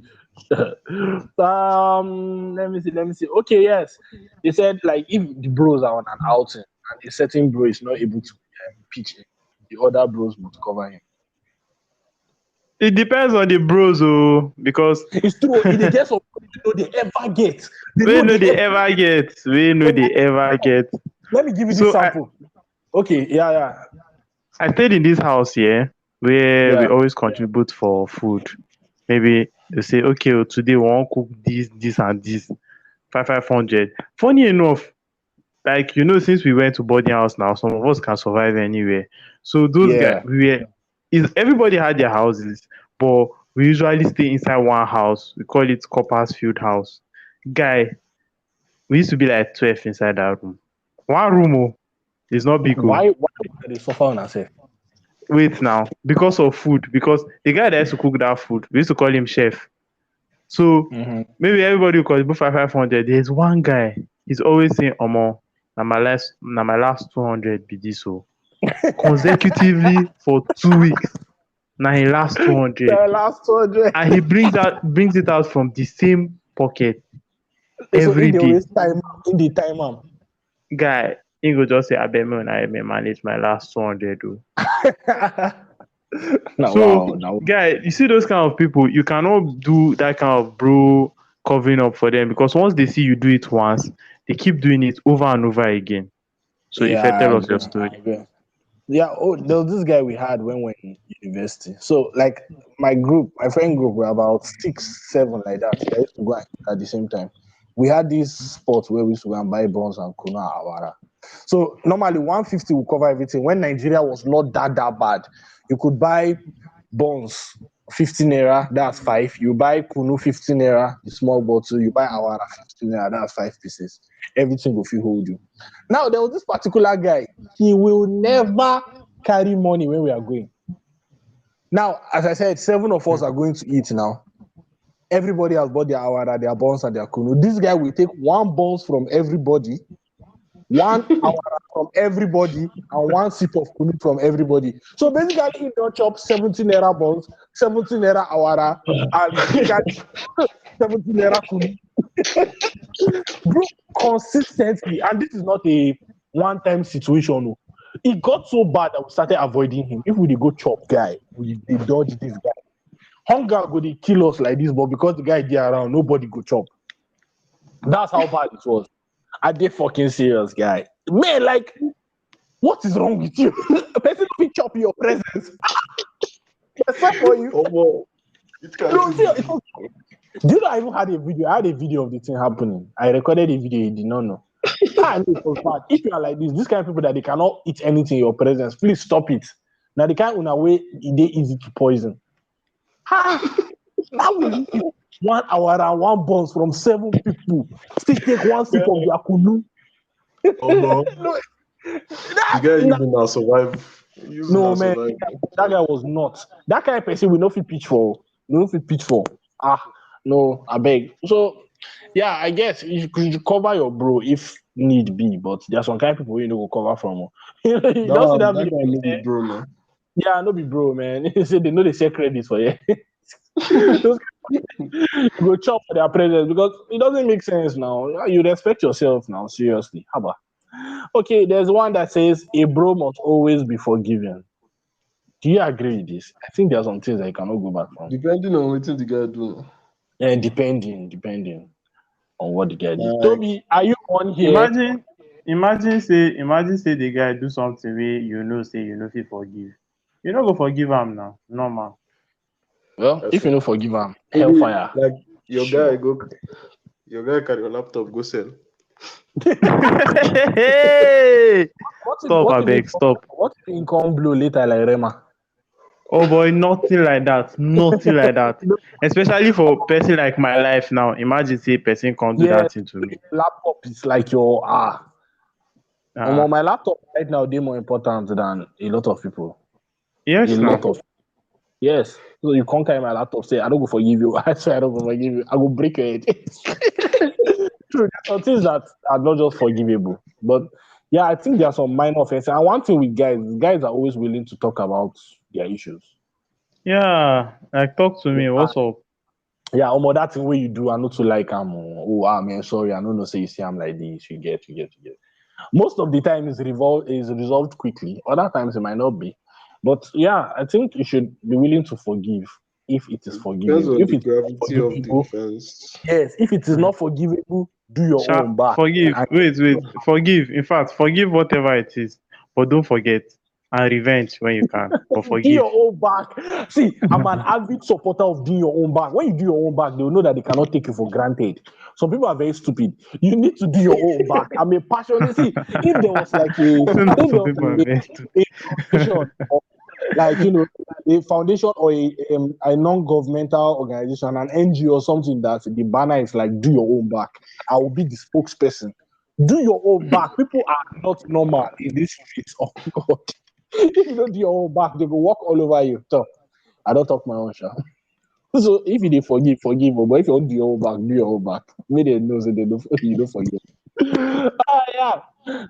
Let me see. Okay, yes. They said like if the bros are on an outing and a certain bro is not able to pitch in, the other bros must cover him. It depends on the bros, because It's true. It gets some they ever get. we know they ever get. Let me give you this So sample. Okay, yeah. I stayed in this house here where we Yeah. always contribute for food. Maybe they say, okay, today we won't cook this, and this. 500. Funny enough, like since we went to boarding house now, some of us can survive anywhere. So those guys, Yeah. everybody had their houses, but we usually stay inside one house. We call it Coppers Field House. Guy, we used to be like 12 inside that room. One room, oh, it's not big. Oh. Why did they suffer on ourselves? Wait now, because of food, because the guy that used to cook that food, we used to call him chef. So maybe everybody will contribute 500. There's one guy, he's always saying, Omo, na my last 200 be this. So consecutively for 2 weeks. Now he last 200. The last 200. And he brings it out from the same pocket So every in the day. always time Guy, he go just say, I bet me when I may manage my last 200. Guy, you see those kind of people, you cannot do that kind of bro covering up for them, because once they see you do it once, they keep doing it over and over again. So if I tell us your story. Yeah, there was this guy we had when we were in university. So like my friend group were about 6, 7 like that. They used to go at the same time. We had this spot where we used to go and buy buns and kuna awara. So normally 150 will cover everything. When Nigeria was not that bad, you could buy buns 15 naira, that's 5. You buy kunu 15 naira, the small bottle. You buy awara 15 naira, that's 5 pieces. Everything will feel hold you. Now there was this particular guy. He will never carry money when we are going. Now, as I said, 7 of us are going to eat now. Everybody has bought their awara, their buns, and their kunu. This guy will take 1 buns from everybody, 1 awara from everybody, and 1 sip of kunu from everybody. So basically, he don't chop 17 naira buns, 17 naira awara, and 17 naira kunu. Bro, consistently, and this is not a one-time situation. It got so bad that we started avoiding him. If we dey go chop guy, we dodge this guy. Hunger go dey kill us like this, but because the guy dey around, nobody go chop. That's how bad it was. I dey fucking serious, guy. Man, like, what is wrong with you? A person will chop your presence. Except for you. Oh, Do you know I even had a video? I had a video of the thing happening. I recorded a video, you did not know. I know it was bad. If you are like this kind of people that they cannot eat anything in your presence, please stop it. Now the kind of way it is easy to poison. Now we eat 1 hour and 1 buns from 7 people. Still take 1 sip of their kunu. Oh no. The guy even now survive. No man, that guy was not. That kind of person we no fit pitch for. No fit pitch for. No, I beg. So yeah, I guess you could cover your bro if need be, but there's some kind of people you know will cover from. You don't see that guy video. no be bro, man. Yeah, no be bro, man. He said they know they share credit for you. Go chop for their presence because it doesn't make sense now. You respect yourself now, seriously. Haba. Okay, there's one that says a bro must always be forgiven. Do you agree with this? I think there are some things that you cannot go back from. Depending on what the guy do. Yeah, depending on what the guy did. Toby, are you on here? Imagine say the guy do something where say you know fit forgive. You no go forgive him now. Normal. Well, if you no forgive him, hellfire. Like your guy carry your laptop, go sell. Hey! Stop, abeg, stop. What if income blow later like Rema? Oh boy, nothing like that. Nothing like that. Especially for person like my life now. Imagine say person can't do that thing to me. Laptop is like your my laptop right now they more important than a lot of people. Yes, yes. So you can't carry my laptop, say I don't go forgive you. I swear I don't go forgive you. I will break your head. True, there are some things that are not just forgivable. But yeah, I think there are some minor offenses. And one thing with guys are always willing to talk about their issues. Yeah, like talk to me. What's up? Yeah, that thing where you do, I not to like man, sorry, I don't know say you see I'm like this, you get. Most of the time is resolved quickly. Other times it might not be. But yeah, I think you should be willing to forgive if it is forgivable. If it's gravity of the offense. Yes, if it is not forgivable, do your own back. Forgive. And Wait. Forgive. In fact, forgive whatever it is, but don't forget and revenge when you can. But do forgive. your own back. See, I'm an avid supporter of doing your own back. When you do your own back, they'll know that they cannot take you for granted. Some people are very stupid. You need to do your own back. I'm a passionate. See, if there was like Some people are very stupid. foundation, or like a foundation or a non-governmental organization, an NGO or something that the banner is like do your own back, I will be the spokesperson. Do your own back. People are not normal in this streets. Oh God. If you don't do your own back, they will walk all over you. So I don't talk my own shit. So if you did forgive, but if you don't do your own back, do your own back. Maybe they know that they don't you don't forgive. Yeah.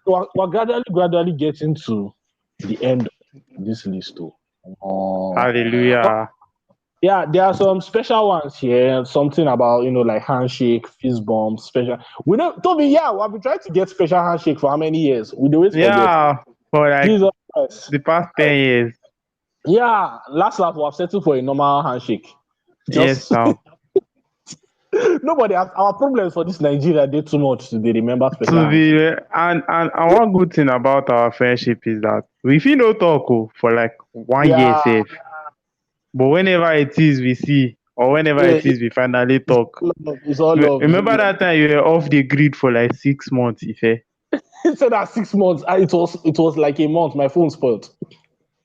We're gradually getting to the end of this list too. Hallelujah. Yeah, there are some special ones here. Something about like handshake, fist bump, special. We don't, Toby. Yeah, we've been trying to get special handshake for how many years? We always forget. Yeah, for like Jesus Christ. the past 10 years. Yeah, last we've settled for a normal handshake. Yes, now. Nobody has our problems for this Nigeria. They too much to be remember special. To handshake. be and one good thing about our friendship is that we feel no talk for like 1 year safe. But whenever it is we see, or whenever it is we finally talk. It's all love. Remember that time you were off the grid for like 6 months, Ife? He said that 6 months. It was like a month. My phone spoiled.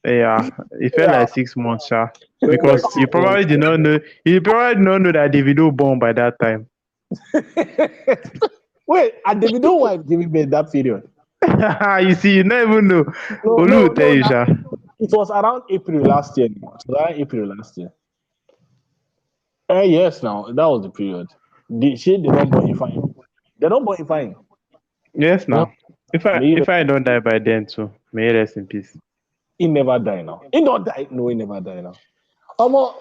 Yeah, it felt like 6 months, sha. Because you probably did not know that Davido born by that time. Wait, and Davido was giving me that period. You see, you never even know. Olu will tell you, sha. It was around April last year. Yes, now that was the period. They don't born you fine. They don't born you fine. Yes, now. If I don't die by then too, may he rest in peace. He never die now. He not die. No, he never die now.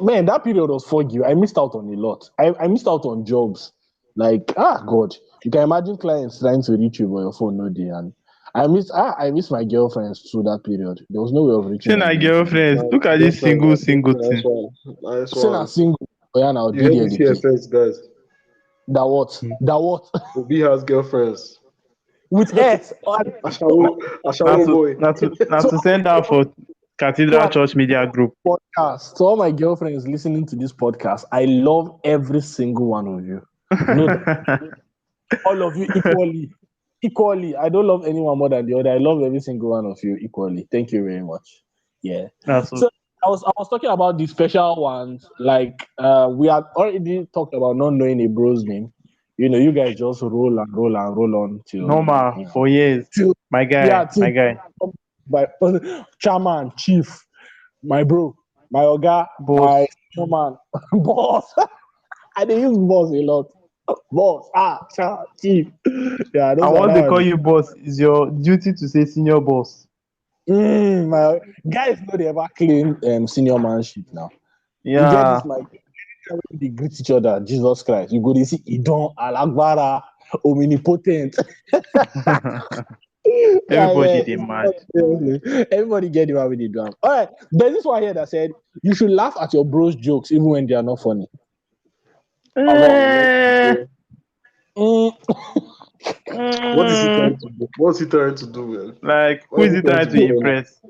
Man, that period was foggy. I missed out on a lot. I missed out on jobs. Like, God. You can imagine clients trying to reach you by your phone no day. And I miss my girlfriends through that period. There was no way of reaching my girlfriends. Look at this single thing. Saying a single. Yeah, now you heard this here first, guys. That what? Obi has girlfriends. With S. Ashawo boy. Not to send out for Cathedral Church Media Group. Podcast. To all my girlfriends listening to this podcast, I love every single one of you. All of you equally. I don't love anyone more than the other. I love every single one of you equally. Thank you very much. Yeah. So I was talking about the special ones. Like we had already talked about not knowing a bro's name. You guys just roll on till normal for years. My guy. My chairman, chief, my bro, my oga, boss. my chairman, boss. I dey use boss a lot. Boss, chief. Yeah, and once they call you boss, it's your duty to say senior boss. My guys know they ever claim senior manship now. Yeah. You get this, my they greet each other. Jesus Christ, you go to see Idon, Alagbara, omnipotent. Everybody dey mad. Everybody get the one with the drum. All right, there's this one here that said you should laugh at your bros' jokes even when they are not funny. What's he trying to do, man? Like, who is he trying to impress?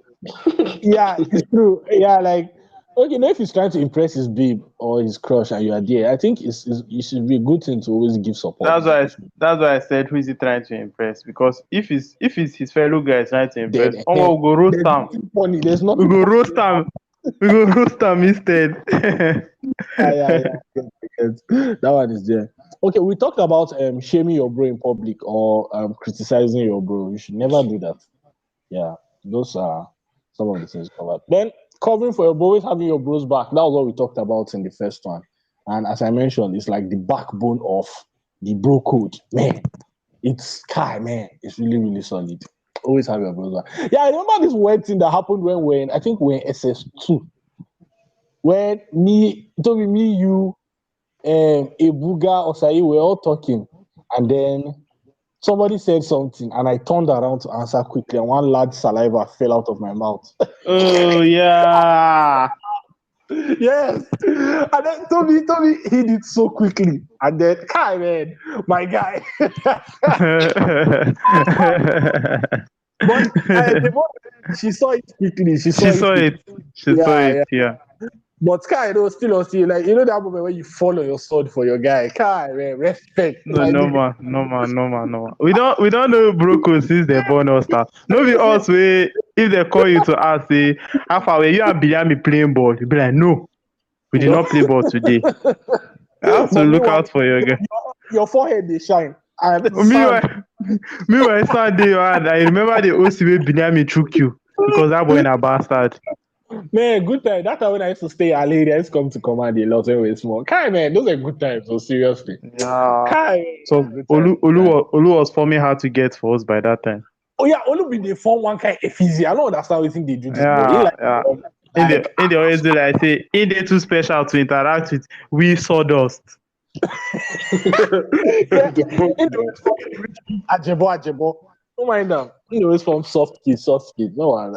Yeah, it's true. Yeah, like, okay, now if he's trying to impress his babe or his crush and you are there, I think it should be a good thing to always give support. That's why I said who is he trying to impress? Because if it's his fellow guys trying to impress, we'll go roast him. Funny, there's not. We go roast him. We go roast him instead. Yeah. That one is there. Okay, we talked about shaming your bro in public or criticizing your bro. You should never do that. Yeah, those are some of the things covered. Then covering for your bro, always having your bros back. That was what we talked about in the first one. And as I mentioned, it's like the backbone of the bro code. Man, it's really, really solid. Always have your bros back. Yeah, I remember this weird thing that happened when we're in SS2. When you, Ebuga or Sai were all talking, and then somebody said something, and I turned around to answer quickly, and one large saliva fell out of my mouth. Oh yeah. Yes. And then Toby hid it so quickly. And then, Kai, man, my guy. But the moment she saw it quickly. She saw it. She saw it. Yeah. But Kai, still on still, like, that moment when you fall on your sword for your guy. Kai, man, respect. No, no man. We don't know Broco since they born us now. No be us if they call you to ask, say, how far were you and Bilyami playing ball? You be like, no, we did not play ball today. I have to look out for your guy. Your forehead they shine. Meanwhile, Sunday, I remember the OC where Bilyami took you because that boy in a bastard. Man, good time. That time when I used to stay at Lady, I used to come to command a lot when we were small. Kai, man, those are good times. So seriously. Yeah. Kai. So Olu was forming how to get for us by that time. Oh yeah, Olu be the form one kind of easy. I don't understand what they do this. Yeah, yeah. In the always do like say, in they too special to interact with. We sawdust. Ajebo. Don't mind them. He always from soft kid. No one.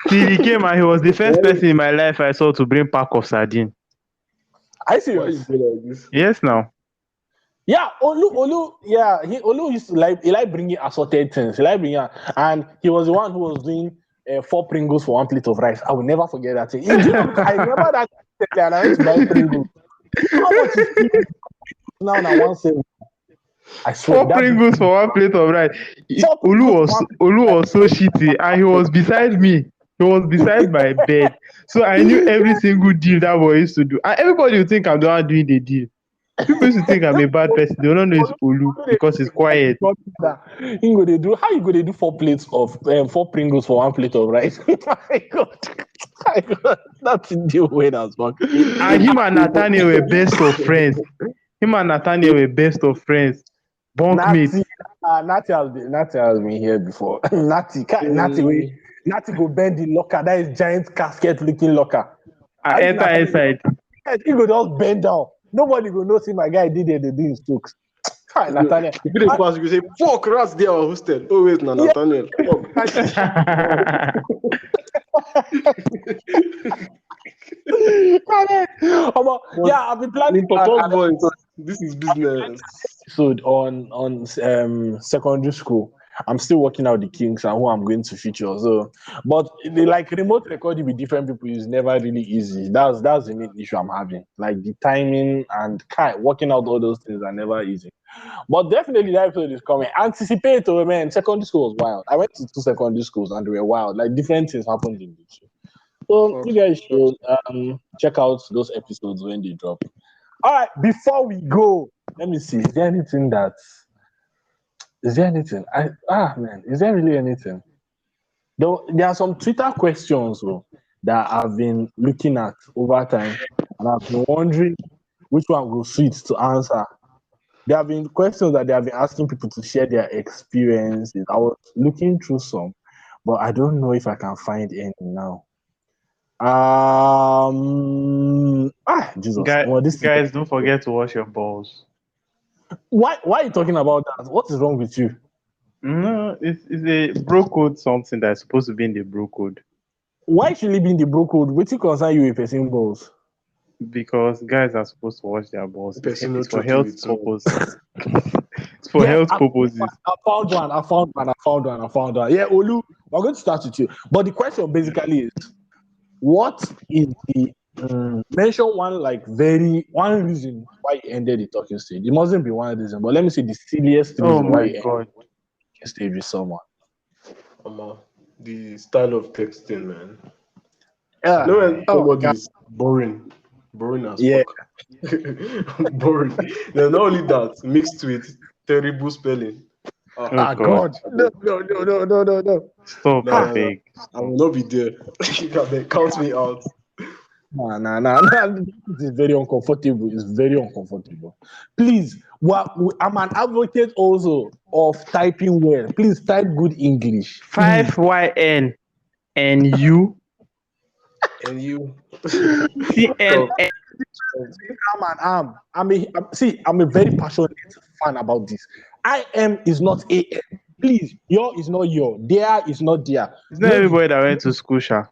Till he came and he was the first person in my life I saw to bring pack of sardine. I see. Why is it like this? Yes, now. Yeah, Olu. Yeah, Olu used to like bringing assorted things. He like bringing, and he was the one who was doing 4 Pringles for 1 plate of rice. I will never forget that thing. I remember that. And I used to buy Pringles. How much is Pringles now? Now 170. I swear. 4 Pringles for 1 plate of rice. Olu was so shitty, and he was beside me. He was beside my bed, so I knew every single deal that boy used to do. And everybody would think I'm the one doing the deal. People used to think I'm a bad person. They don't know it's Olu because he's quiet. How you gonna do 4 plates of 4 Pringles for 1 plate of rice? My God, that's the deal way that's working. And him and Nathaniel were best of friends. Bunkmates. Natty has been here before. Natty go bend the locker. That is giant casket looking locker. I enter inside. He go just bend down. Nobody go know see my guy did it. They doing strokes. Nathaniel. If you pass, you say, fuck, rats there are hosted. Oh, wait, no, Nathaniel. Yeah, I've been planning this is business. Episode on secondary school. I'm still working out the kinks and who I'm going to feature. So, but like remote recording with different people is never really easy. That's the main issue I'm having. Like the timing and working out all those things are never easy. But definitely that episode is coming. Anticipate, man. Secondary school was wild. I went to 2 secondary schools and they were wild. Like different things happened in the show. So you guys should check out those episodes when they drop. All right, before we go, let me see. Is there anything? Is there really anything? There are some Twitter questions that I've been looking at over time, and I've been wondering which one will suit to answer. There have been questions that they have been asking people to share their experiences. I was looking through some, but I don't know if I can find any now. Jesus. Guys, don't forget to wash your balls. Why are you talking about that? What is wrong with you? No, it's a bro code, something that's supposed to be in the bro code. Why should it be in the bro code? What concern you with person balls? Because guys are supposed to wash their balls. It's for health purposes. It's for health purposes. I found one. Yeah, Olu, we're going to start with you. But the question basically is, what is the mention one reason why you ended the talking stage? It mustn't be one reason, but let me see the silliest reason why you ended the talking stage with someone. The style of texting, man. Yeah. Is boring as fuck. Boring. There's not only that, mixed with terrible spelling. God. No. Stop, I beg. I will not be there. Count me out. Nah. It's very uncomfortable. Please, I'm an advocate also of typing well. Please type good English. 5YN and you. And you. CNN. I'm a very passionate fan about this. IM is not AM. Please, your is not your. There is not there. It's not everybody that went to school, Sha.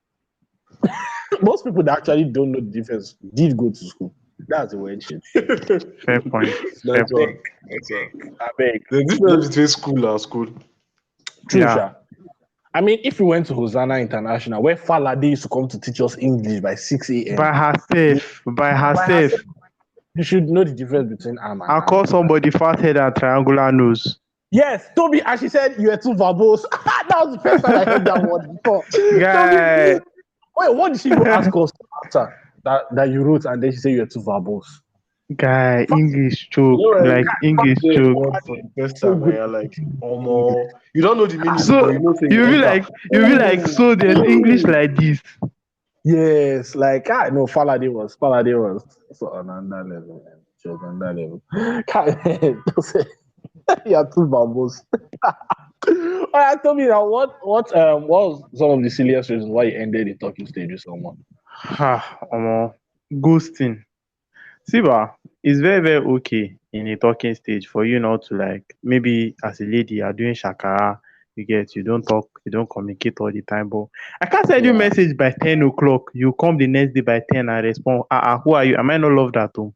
Most people that actually don't know the difference did go to school. That's the weird shit. Fair point. Fair That's point. one. That's one. I beg. The difference between school and school. True, Yeah. sha. I mean, if you went to Hosanna International, where Falade used to come to teach us English by 6 a.m., By herself. By herself. you should know the difference between arm and I'll call somebody fat head and triangular nose. Yes, Toby, and she said you were too verbose. That was the first time I heard that word before. Guy. Toby, wait, what did she even ask us after that you wrote and then she said you were too verbose? Guy, English joke. You know, Like English the joke. word for the first So time, good. and you're like, oh no, you don't know the meaning, So but you know things. you'll be like, so there's English like this. Yes, like I know Falade was so on that level, man. She was on that level. Can't say you're too verbose. All right, tell me now, what was some of the silliest reasons why you ended the talking stage with someone? Ghosting. Siba, it's very, very okay in a talking stage for you not to like maybe as a lady you're doing shakara, you don't talk, you don't communicate all the time. But I can't send you Yeah. message by 10 o'clock. You come the next day by 10 and respond, who are you? Am I not loved at home?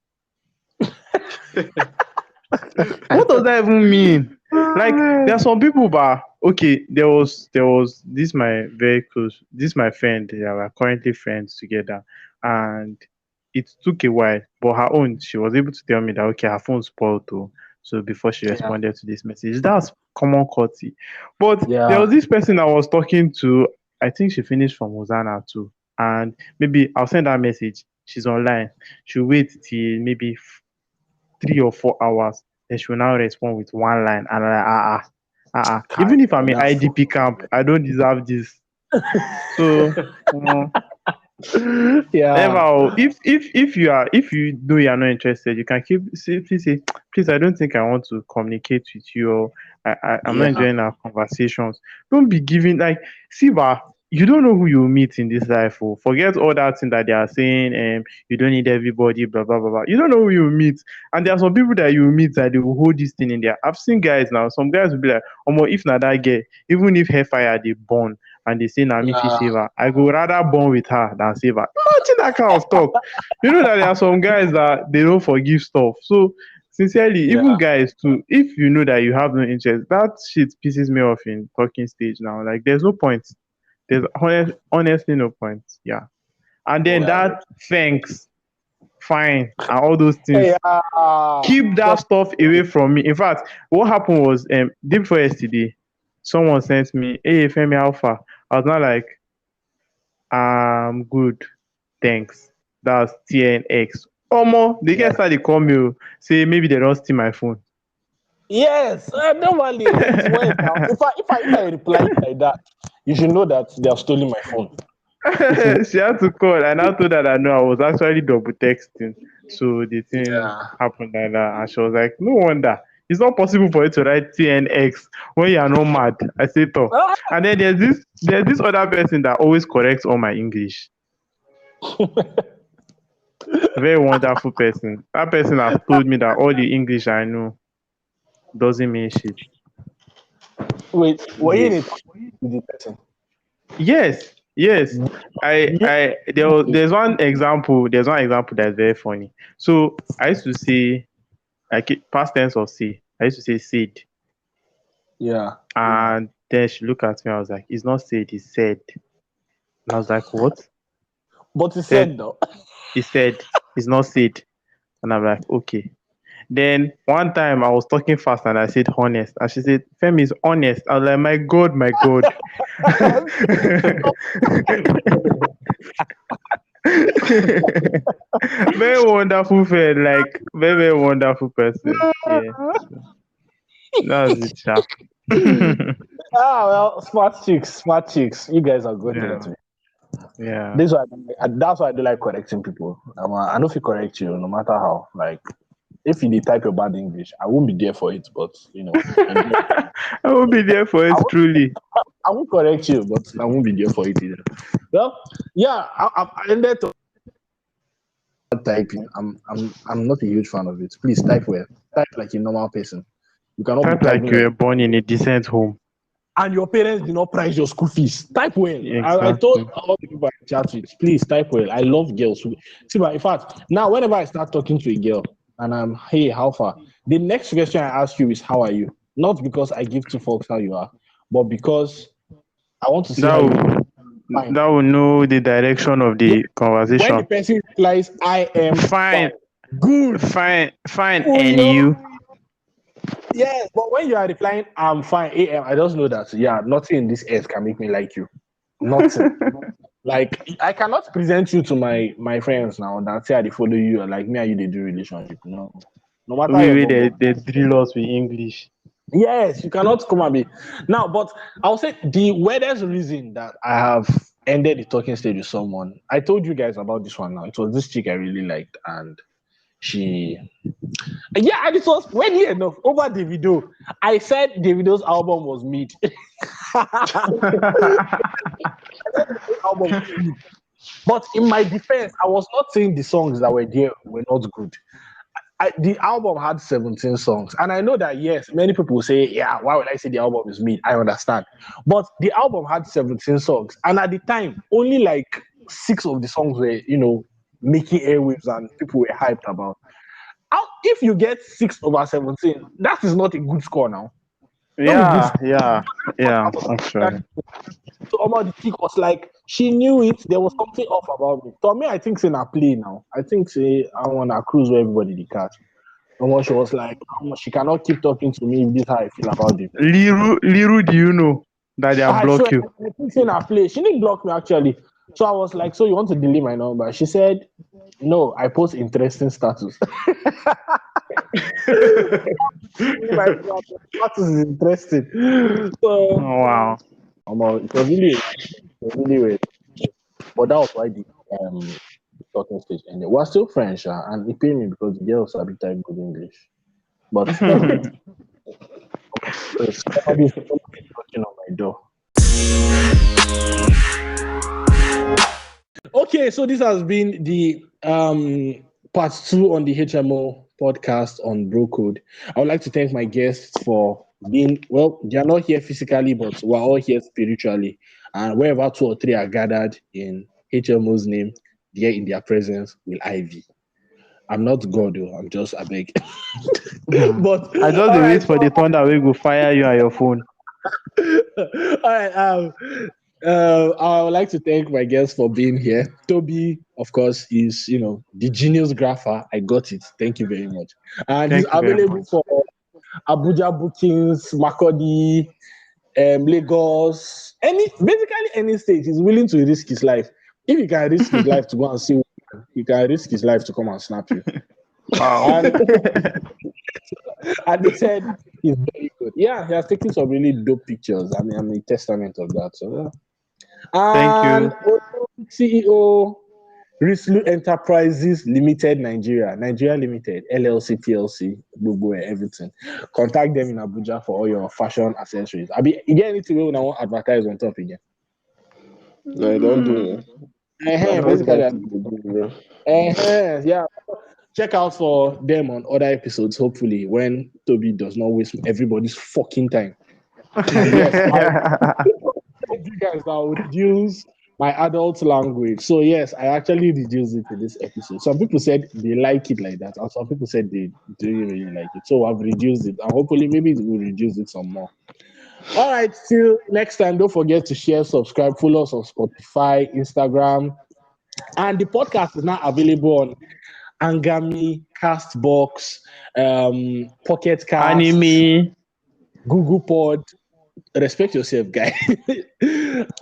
What does that even mean? Like there are some people, but okay, there was this my friend. They were currently friends together, and it took a while, but her own, she was able to tell me that okay, her phone spoiled too. So before she responded to this message, that's common courtesy. But there was this person I was talking to. I think she finished from Hosanna too, and maybe I'll send her a message. She's online. She'll wait till maybe 3 or 4 hours. Then she will now respond with one line, and I'm like, even if I'm in IDP camp, I don't deserve this. So. Never. If you know you are not interested, you can please say, please, I don't think I want to communicate with you, or I'm not enjoying our conversations. Don't be giving like Siva, you don't know who you meet in this life. Oh. Forget all that thing that they are saying, you don't need everybody, blah blah blah blah. You don't know who you meet. And there are some people that you meet that they will hold this thing in there. I've seen guys now, some guys will be like, if not that girl, even if hellfire they burn and they say me fi save her, I go rather born with her than save her. Imagine that kind of talk. You know that there are some guys that they don't forgive stuff. So sincerely, even guys too, if you know that you have no interest, that shit pisses me off in talking stage now. Like there's no point. There's honestly no point. Yeah. And then that thanks, fine, and all those things. Keep that stuff away from me. In fact, what happened was day before yesterday, someone sent me, hey Femi Alpha. I was not like, good, thanks. That's TNX. They get started call me, say maybe they don't steal my phone. Yes, normally it's when if I reply like that, you should know that they have stolen my phone. She had to call, and I told her that no, I was actually double texting. So the thing happened like that, and she was like, no wonder. It's not possible for you to write TNX when you are not mad. I said, oh. And then there's this other person that always corrects all my English. Very wonderful person. That person has told me that all the English I know doesn't mean shit. Wait, were you in it with the person? Yes. There's one example that's very funny. So I used to say, like past tense of say, I used to say said. Yeah. And then she looked at me, I was like, it's not said, it's said. And I was like, what? But he said though. He said, it's not said. And I'm like, okay. Then one time I was talking fast and I said honest. And she said, Femi is honest. I was like, my God, my God. Very wonderful friend, like very, very wonderful person. Yeah. That was it, sharp. Well, smart chicks. You guys are good at it. Yeah. That's why I do like correcting people. I don't feel correct you no matter how. Like if you type your bad English, I won't be there for it, but you know. I won't be there for it, truly. I won't correct you, but I won't be there for it either. Well, yeah, I ended to typing. I'm not a huge fan of it. Please type well. Type like a normal person. You cannot type be like you were born in a decent home. and your parents do not price your school fees. Type well. I Exactly. told all the people I chat with, please type well. I love girls. See, but in fact, now whenever I start talking to a girl and I'm, hey, how far? The next question I ask you is, how are you? Not because I give two fucks how you are, but because I want to see how That you will, do. Fine. that will know the direction of Yeah. the When the conversation. person replies, I am Fine, fine. Good. fine, Oh, and no. you? Yes, but when you are replying, I'm fine, AM, I just know that, yeah, nothing in this earth can make me like you. Nothing. Like, I cannot present you to my friends now that say they follow you, or like me and you, they do relationship. No. No matter We your way bobo. they drill us with English. Yes, you cannot come and be. Now, but I'll say the weirdest reason that I have ended the talking stage with someone, I told you guys about this one now. It was this chick I really liked, and she and it was weirdly enough over Davido. I said Davido's album was mid. Album was mid. But in my defense, I was not saying the songs that were there were not good. The album had 17 songs, and I know that yes, many people will say, "Yeah, why would I say the album is mid?" I understand, but the album had 17 songs, and at the time, only like 6 of the songs were, making airwaves and people were hyped about. If you get 6/17, that is not a good score now. Not a good Yeah, score. yeah, actually. So Omar the chick was like, she knew it. There was something off about me. To me, I think say na play now. I think say I want a cruise where everybody the catch. Omar, she was like, she cannot keep talking to me if this is how I feel about it. Liru, do you know that they have I swear, blocked you? I think say na play. She didn't block me actually. So I was like, so you want to delete my number? She said, no, I post interesting status. My status is interesting. Oh, So wow. it was really weird. But that was why the talking stage ended. We're still French, and he paid me because the girls are type good English. But somebody's knocking on my door. Okay, so this has been the part 2 on the HMO podcast on Bro Code. I would like to thank my guests for being, well, they are not here physically, but we're all here spiritually. And wherever 2 or 3 are gathered in HMO's name, there in their presence will I be. I'm not God, though. I'm just a beg. But I just all dey wait right, for the thunder wey go fire you and your phone. all right. I would like to thank my guests for being here. Toby, of course, is the Geniusgrapher. I got it. Thank you very much. And he's Thank you very available much. for Abuja bookings, Makodi, Lagos, basically any state. He's willing to risk his life. If he can risk his life to go and see, he can risk his life to come and snap you. Wow. And and they said he's very good. Yeah, he has taken some really dope pictures. I mean, I'm a testament of that. So yeah. Thank you. And CEO Rislu Enterprises Limited Nigeria Limited, LLC, PLC, Google, everything. Contact them in Abuja for all your fashion accessories. You get anything we want to advertise on top again? No, I don't do it. Basically, yeah. Check out for them on other episodes, hopefully, when Toby does not waste everybody's fucking time. And yes, you guys, I'll reduce my adult language. So yes, I actually reduced it in this episode. Some people said they like it like that, and some people said they didn't really like it. So I've reduced it, and hopefully maybe we'll reduce it some more. All right, till next time, don't forget to share, subscribe, follow us on Spotify, Instagram, and the podcast is now available on Angami, Castbox, Pocket Cast, Anime. Google Pod. Respect yourself, guy.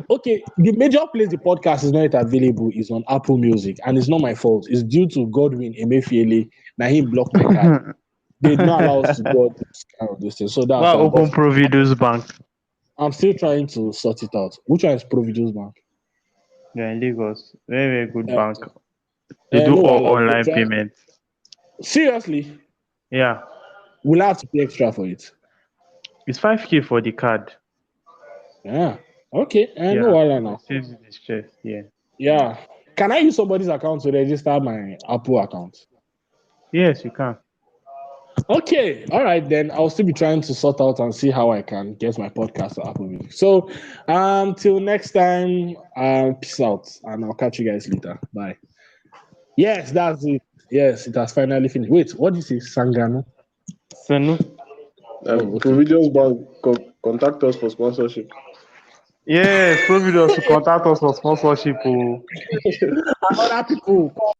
Okay, the major place the podcast is not available is on Apple Music, and it's not my fault. It's due to Godwin Emefiele. Now he blocked my card. They did not allow us to do this kind of this thing. So that's Why why. open But Providus Bank? I'm still trying to sort it out. Which one is Providence Bank? Yeah, in Lagos. Very, very good bank. Uh, They do no, all I'll online try. payments. Seriously, Yeah. we'll have to pay extra for it. It's 5K for the card. Yeah. Okay. I know Yeah. all It now. saves you the stress. Yeah. Yeah. Can I use somebody's account to register my Apple account? Yes, you can. Okay, all right then. I'll still be trying to sort out and see how I can get my podcast to Apple Music. So, till next time, peace out, and I'll catch you guys later. Bye. Yes, that's it. Yes, it has finally finished. Wait, what did you say, Sangano? Senu. Okay. Provisions Bank contact us for sponsorship. Yes, Providence to contact us for sponsorship. Oh. Other people.